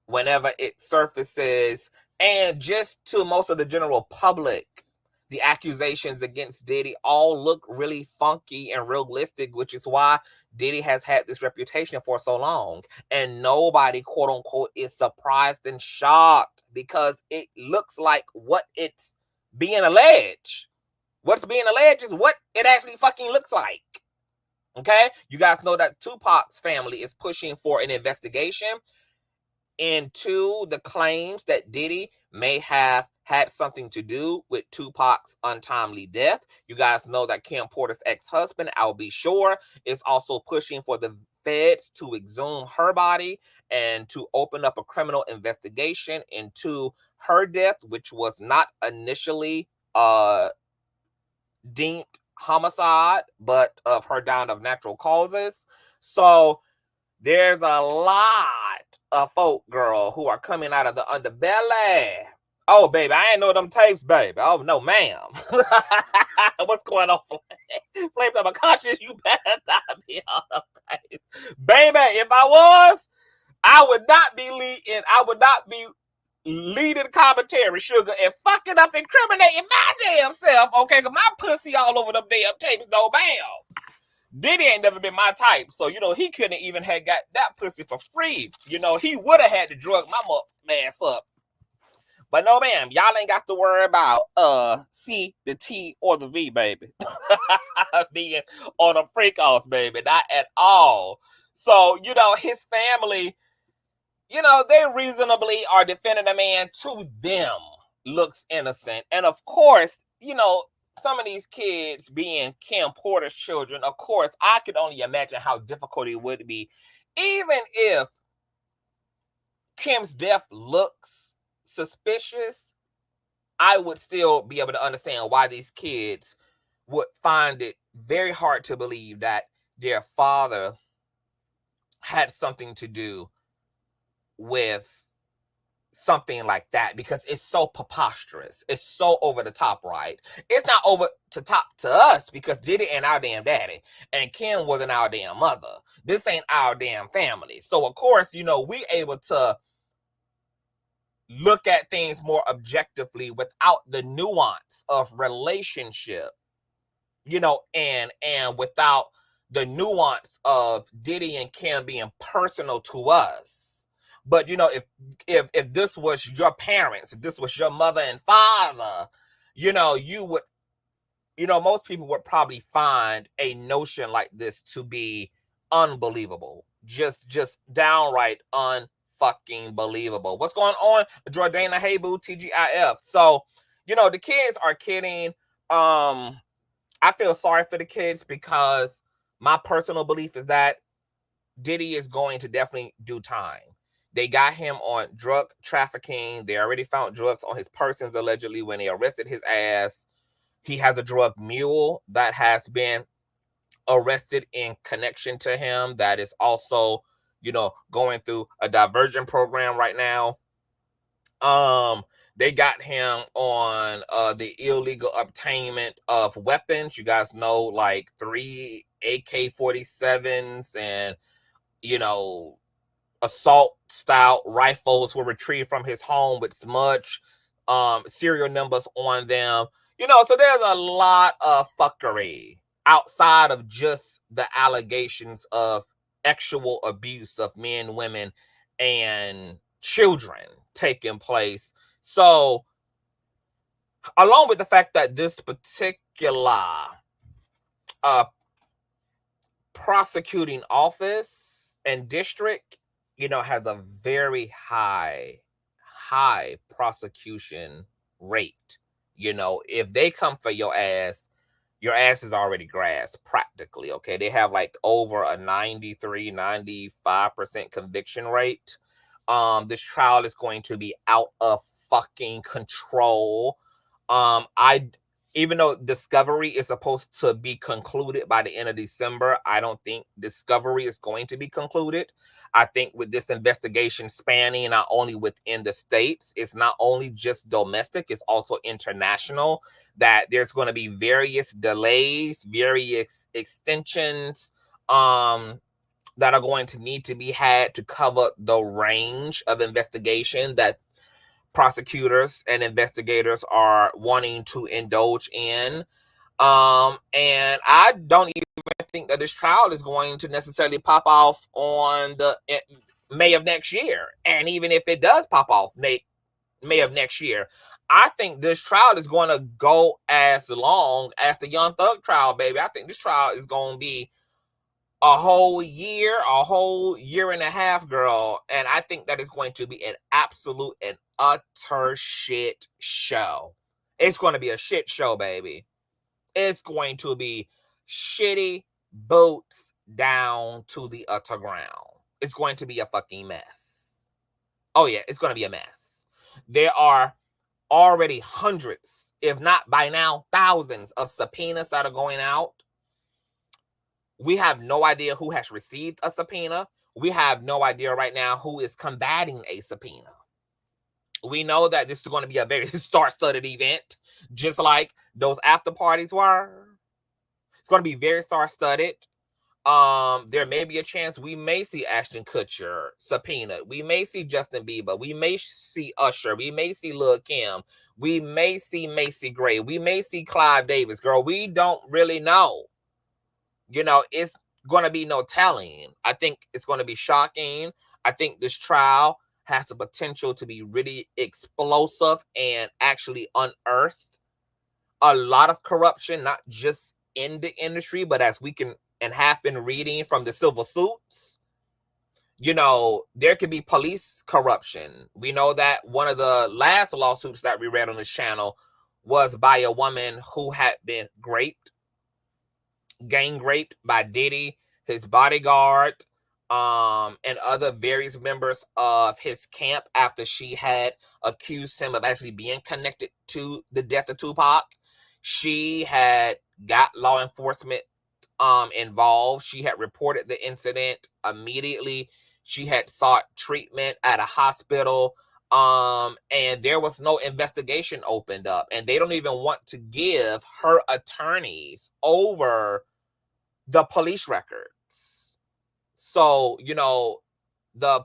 whenever it surfaces, and just to most of the general public, the accusations against Diddy all look really funky and realistic, which is why Diddy has had this reputation for so long. And nobody, quote unquote, is surprised and shocked, because it looks like what it's being alleged. What's being alleged is what it actually fucking looks like. Okay? You guys know that Tupac's family is pushing for an investigation into the claims that Diddy may have had something to do with Tupac's untimely death. You guys know that Kim Porter's ex-husband, I'll Be Sure, is also pushing for the feds to exhume her body and to open up a criminal investigation into her death, which was not initially deemed homicide, but of her dying of natural causes. So there's a lot of folk, girl, who are coming out of the underbelly. Oh, baby, I ain't know them tapes, baby. Oh, no, ma'am. What's going on, Flame Up Conscious? You better not be on them tapes. Baby, if I was, I would not be leading commentary, sugar, and fucking up, incriminating my damn self, okay? Because my pussy all over them damn tapes, no, ma'am. Diddy ain't never been my type, so, he couldn't even have got that pussy for free. He would have had to drug my ass up. But no, ma'am, y'all ain't got to worry about C, the T, or the V, baby. Being on a freak house, baby. Not at all. So, his family, they reasonably are defending a man to them looks innocent. And of course, some of these kids being Kim Porter's children, of course, I could only imagine how difficult it would be. Even if Kim's death looks suspicious, I would still be able to understand why these kids would find it very hard to believe that their father had something to do with something like that, because it's so preposterous. It's so over the top, right? It's not over the top to us because Diddy ain't our damn daddy and Kim wasn't our damn mother. This ain't our damn family. So of course, we able to look at things more objectively without the nuance of relationship, and without the nuance of Diddy and Kim being personal to us. But if this was your parents, if this was your mother and father, you would, most people would probably find a notion like this to be unbelievable, just downright unfucking believable. What's going on, Jordana? Hey boo, TGIF. So the kids are kidding. I feel sorry for the kids, because my personal belief is that Diddy is going to definitely do time. They got him on drug trafficking. They already found drugs on his persons, allegedly, when they arrested his ass. He has a drug mule that has been arrested in connection to him, that is also, going through a diversion program right now. They got him on the illegal obtainment of weapons. You guys know, like 3 AK-47s and, assault style rifles were retrieved from his home with smudge serial numbers on them. So there's a lot of fuckery outside of just the allegations of sexual abuse of men, women, and children taking place. So along with the fact that this particular prosecuting office and district, has a very high prosecution rate. If they come for your ass is already grass, practically, okay? They have like over a 93-95% conviction rate. This trial is going to be out of fucking control. Even though discovery is supposed to be concluded by the end of December, I don't think discovery is going to be concluded. I think with this investigation spanning not only within the states, it's not only just domestic, it's also international, that there's going to be various delays, various extensions, that are going to need to be had to cover the range of investigation that prosecutors and investigators are wanting to indulge in. And I don't even think that this trial is going to necessarily pop off on the May of next year. And even if it does pop off May of next year, I think this trial is going to go as long as the Young Thug trial, baby. I think this trial is going to be a whole year and a half, girl. And I think that is going to be an absolute and utter shit show. It's going to be a shit show, baby. It's going to be shitty boots down to the utter ground. It's going to be a fucking mess. Oh yeah, it's going to be a mess. There are already hundreds, if not by now, thousands of subpoenas that are going out. We have no idea who has received a subpoena. We have no idea right now who is combating a subpoena. We know that this is going to be a very star-studded event, just like those after parties were. It's going to be very star-studded. There may be a chance we may see Ashton Kutcher subpoenaed. We may see Justin Bieber. We may see Usher. We may see Lil' Kim. We may see Macy Gray. We may see Clive Davis. Girl, we don't really know. You know, it's going to be no telling. I think it's going to be shocking. I think this trial has the potential to be really explosive and actually unearth a lot of corruption, not just in the industry, but as we can and have been reading from the civil suits. You know, there could be police corruption. We know that one of the last lawsuits that we read on this channel was by a woman who had been gang raped by Diddy, his bodyguard, and other various members of his camp after she had accused him of actually being connected to the death of Tupac. She had got law enforcement involved. She had reported the incident immediately. She had sought treatment at a hospital, and there was no investigation opened up, and they don't even want to give her attorneys over the police records. So, you know, the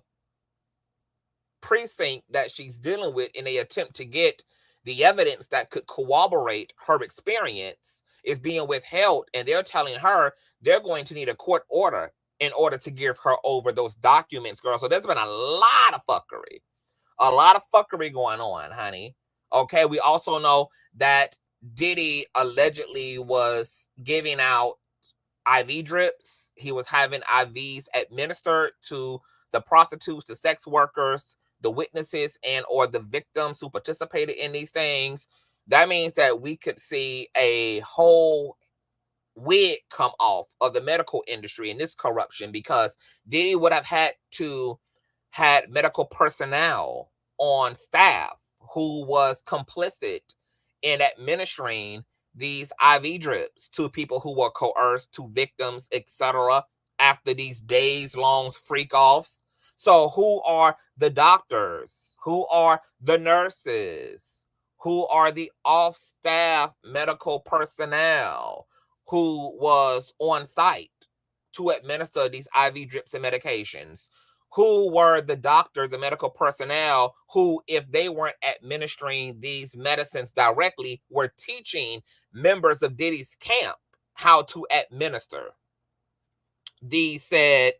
precinct that she's dealing with in an attempt to get the evidence that could corroborate her experience is being withheld, and they're telling her they're going to need a court order in order to give her over those documents, girl. So there's been a lot of fuckery going on, honey. Okay, we also know that Diddy allegedly was giving out IV drips. He was having IVs administered to the prostitutes, the sex workers, the witnesses, and or the victims who participated in these things. That means that we could see a whole wig come off of the medical industry in this corruption, because Diddy would have had medical personnel on staff who was complicit in administering these IV drips to people who were coerced, to victims, etc., after these days-long freak-offs. So who are the doctors? Who are the nurses? Who are the off-staff medical personnel who was on site to administer these IV drips and medications? Who were the doctors, the medical personnel who, if they weren't administering these medicines directly, were teaching members of Diddy's camp how to administer these said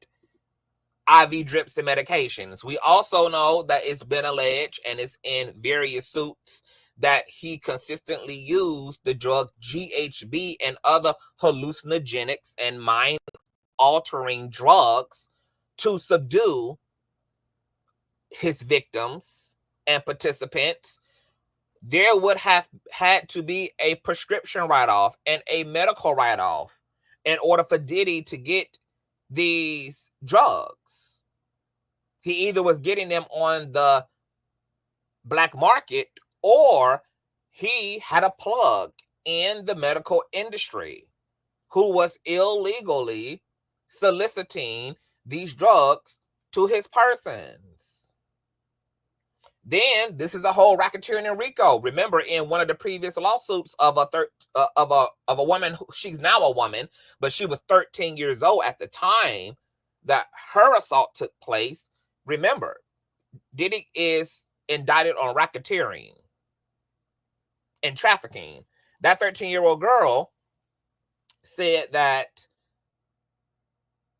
IV drips and medications? We also know that it's been alleged, and it's in various suits, that he consistently used the drug GHB and other hallucinogenics and mind-altering drugs to subdue his victims and participants. There would have had to be a prescription write-off and a medical write-off in order for Diddy to get these drugs. He either was getting them on the black market, or he had a plug in the medical industry who was illegally soliciting these drugs to his persons. Then this is a whole racketeering and RICO. Remember, in one of the previous lawsuits of a woman, she's now a woman, but she was 13 years old at the time that her assault took place. Remember, Diddy is indicted on racketeering and trafficking. That 13-year-old girl said that,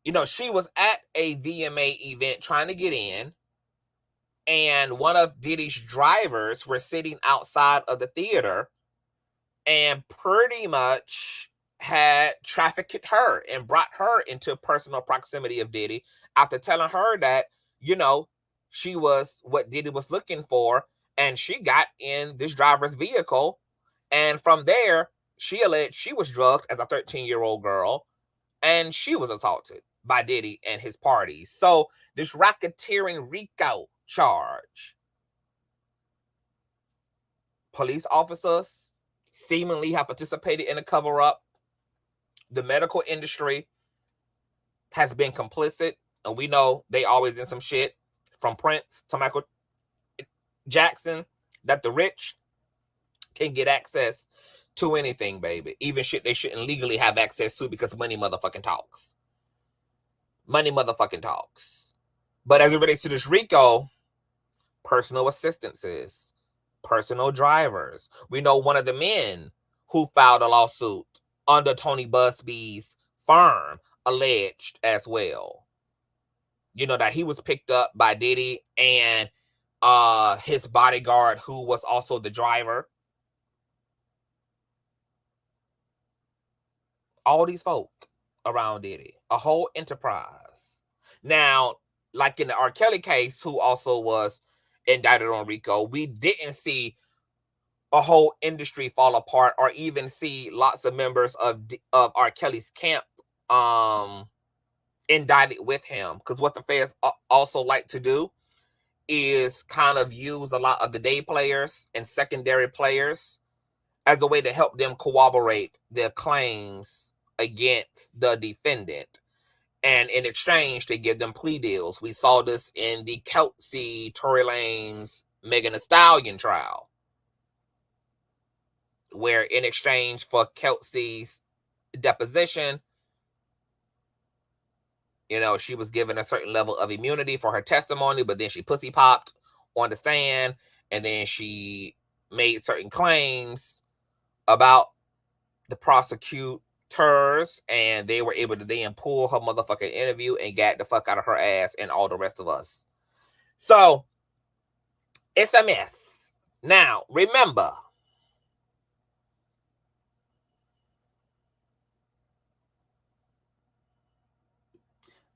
you know, she was at a VMA event trying to get in, and one of Diddy's drivers were sitting outside of the theater and pretty much had trafficked her and brought her into personal proximity of Diddy after telling her that, you know, she was what Diddy was looking for, and she got in this driver's vehicle, and from there, she alleged she was drugged as a 13-year-old girl, and she was assaulted by Diddy and his parties. So this racketeering RICO charge, police officers seemingly have participated in a cover-up. The medical industry has been complicit, and we know they always in some shit, from Prince to Michael Jackson, that the rich can get access to anything, baby. Even shit they shouldn't legally have access to, because money motherfucking talks. Money motherfucking talks. But as it relates to this RICO, personal assistances, personal drivers. We know one of the men who filed a lawsuit under Tony Busby's firm alleged as well, you know, that he was picked up by Diddy and his bodyguard, who was also the driver. All these folk around Diddy, a whole enterprise. Now, like in the R. Kelly case, who also was indicted on RICO, we didn't see a whole industry fall apart, or even see lots of members of R. Kelly's camp indicted with him. Because what the feds also like to do is kind of use a lot of the day players and secondary players as a way to help them corroborate their claims against the defendant. And in exchange, they give them plea deals. We saw this in the Kelsey, Tory Lanez, Megan Thee Stallion trial, where in exchange for Kelsey's deposition, you know, she was given a certain level of immunity for her testimony, but then she pussy popped on the stand, and then she made certain claims about the prosecutors, and they were able to then pull her motherfucking interview and get the fuck out of her ass and all the rest of us. So it's a mess. Now, remember,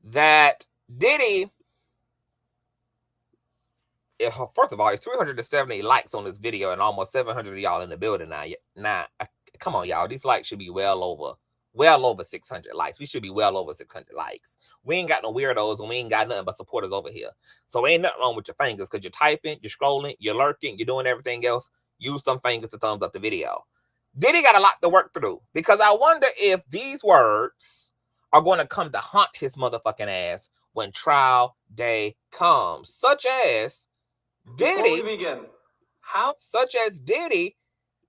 that Diddy, first of all, it's 370 likes on this video and almost 700 of y'all in the building now. Now, come on, y'all. These likes should be well over 600 likes. We should be well over 600 likes. We ain't got no weirdos, and we ain't got nothing but supporters over here. So ain't nothing wrong with your fingers, because you're typing, you're scrolling, you're lurking, you're doing everything else. Use some fingers to thumbs up the video. Diddy got a lot to work through, because I wonder if these words are going to come to haunt his motherfucking ass when trial day comes. Such as Diddy,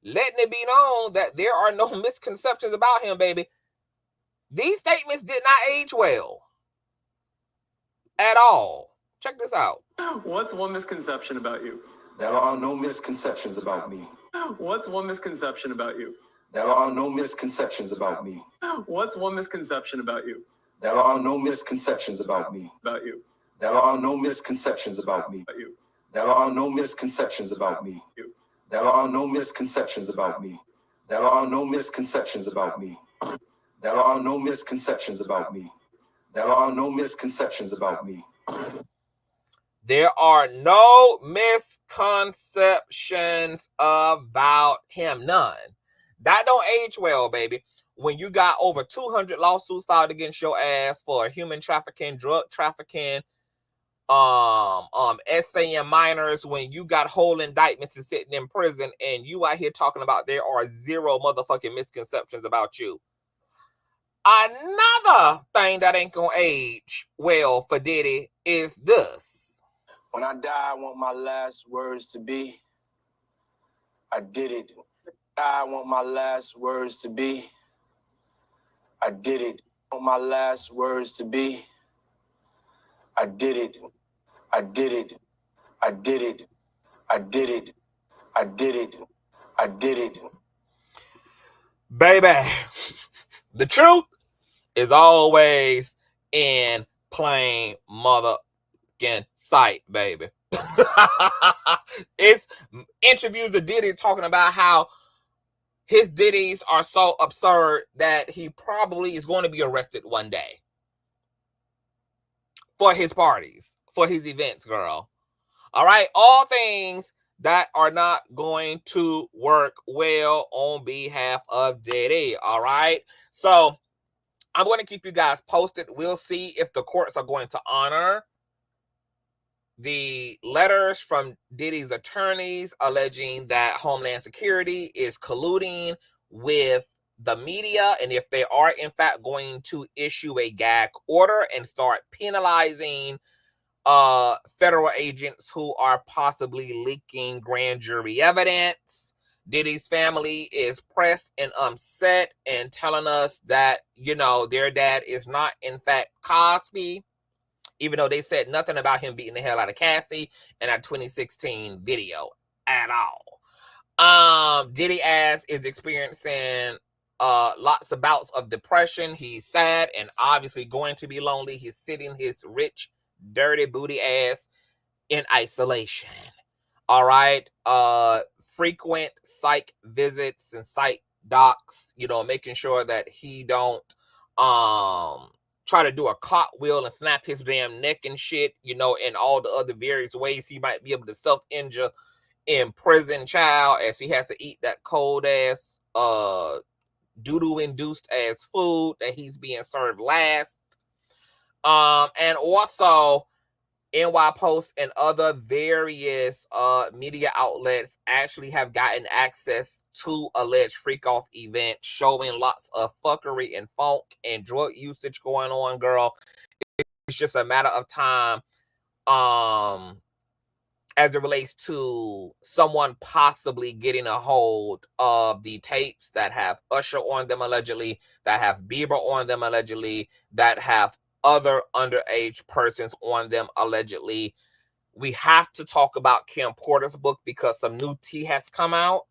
letting it be known that there are no misconceptions about him, baby. These statements did not age well at all. Check this out. What's one misconception about you? There are no misconceptions about me. What's one misconception about you? There are no misconceptions about me. What's one misconception about you? There are no misconceptions about me. About you. There are no misconceptions about me. About you. There are no misconceptions about me. You. There are no misconceptions about me. There are no misconceptions about me. There are no misconceptions about me. There are no misconceptions about me. There are no misconceptions about him. None. That don't age well, baby. When you got over 200 lawsuits filed against your ass for human trafficking, drug trafficking, SAM minors, when you got whole indictments and sitting in prison, and you out here talking about there are zero motherfucking misconceptions about you. Another thing that ain't gonna age well for Diddy is this. When I die, I want my last words to be, I did it. I want my last words to be, I did it. I want my last words to be, I did it. I did it. I did it. I did it. I did it. I did it. Baby, the truth is always in plain motherfucking sight, baby. It's interviews of Diddy talking about how his ditties are so absurd that he probably is going to be arrested one day for his parties, for his events, girl. All right, all things that are not going to work well on behalf of Diddy. All right, so I'm going to keep you guys posted. We'll see if the courts are going to honor the letters from Diddy's attorneys alleging that Homeland Security is colluding with the media, and if they are in fact going to issue a gag order and start penalizing federal agents who are possibly leaking grand jury evidence. Diddy's family is pressed and upset and telling us that, you know, their dad is not in fact Cosby, even though they said nothing about him beating the hell out of Cassie in that 2016 video at all. Diddy ass is experiencing lots of bouts of depression. He's sad and obviously going to be lonely. He's sitting his rich, dirty booty ass in isolation. All right. Frequent psych visits and psych docs, you know, making sure that he don't try to do a cartwheel and snap his damn neck and shit, you know, and all the other various ways he might be able to self-injure in prison, child, as he has to eat that cold ass doo-doo induced ass food that he's being served last. And also NY Post and other various media outlets actually have gotten access to alleged freak-off events showing lots of fuckery and funk and drug usage going on, girl. It's just a matter of time as it relates to someone possibly getting a hold of the tapes that have Usher on them allegedly, that have Bieber on them allegedly, that have other underage persons on them allegedly. We have to talk about Kim Porter's book because some new tea has come out.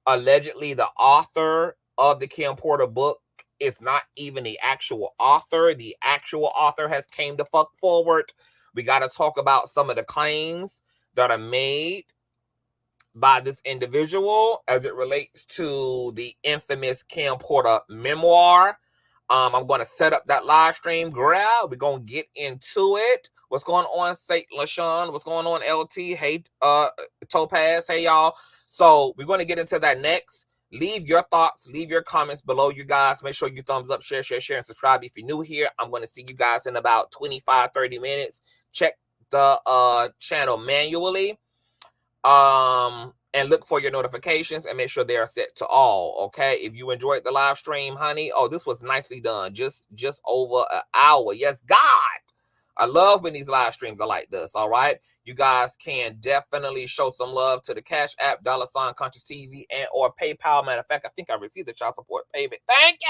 Allegedly, the author of the Kim Porter book is not even the actual author. The actual author has came to fuck forward. We got to talk about some of the claims that are made by this individual as it relates to the infamous Kim Porter memoir. I'm going to set up that live stream, girl. We're going to get into it. What's going on, Saint LaShawn? What's going on, LT? Hey, Topaz. Hey, y'all. So we're going to get into that next. Leave your thoughts. Leave your comments below, you guys. Make sure you thumbs up, share, and subscribe if you're new here. I'm going to see you guys in about 25, 30 minutes. Check the channel manually. And look for your notifications and make sure they are set to all. Okay, if you enjoyed the live stream, honey, oh, this was nicely done. Just over an hour. Yes, God, I love when these live streams are like this. All right, you guys can definitely show some love to the Cash App, $Consciouztv, and or PayPal. Matter of fact, I think I received the child support payment. Thank you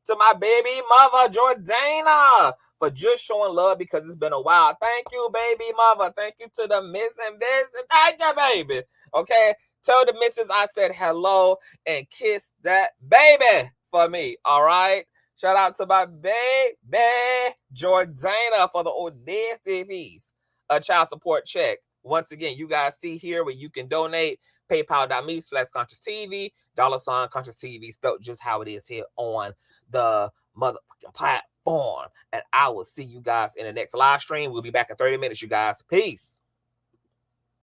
to my baby mother Jordana for just showing love because it's been a while. Thank you, baby mother. Thank you to the missing business. Thank you, baby. Okay, tell the missus I said hello and kiss that baby for me. All right. Shout out to my baby Jordana for the audacity piece. A child support check. Once again, you guys see here where you can donate. PayPal.me/ConsciouzTV, $Consciouztv, spelled just how it is here on the motherfucking platform. And I will see you guys in the next live stream. We'll be back in 30 minutes, you guys. Peace.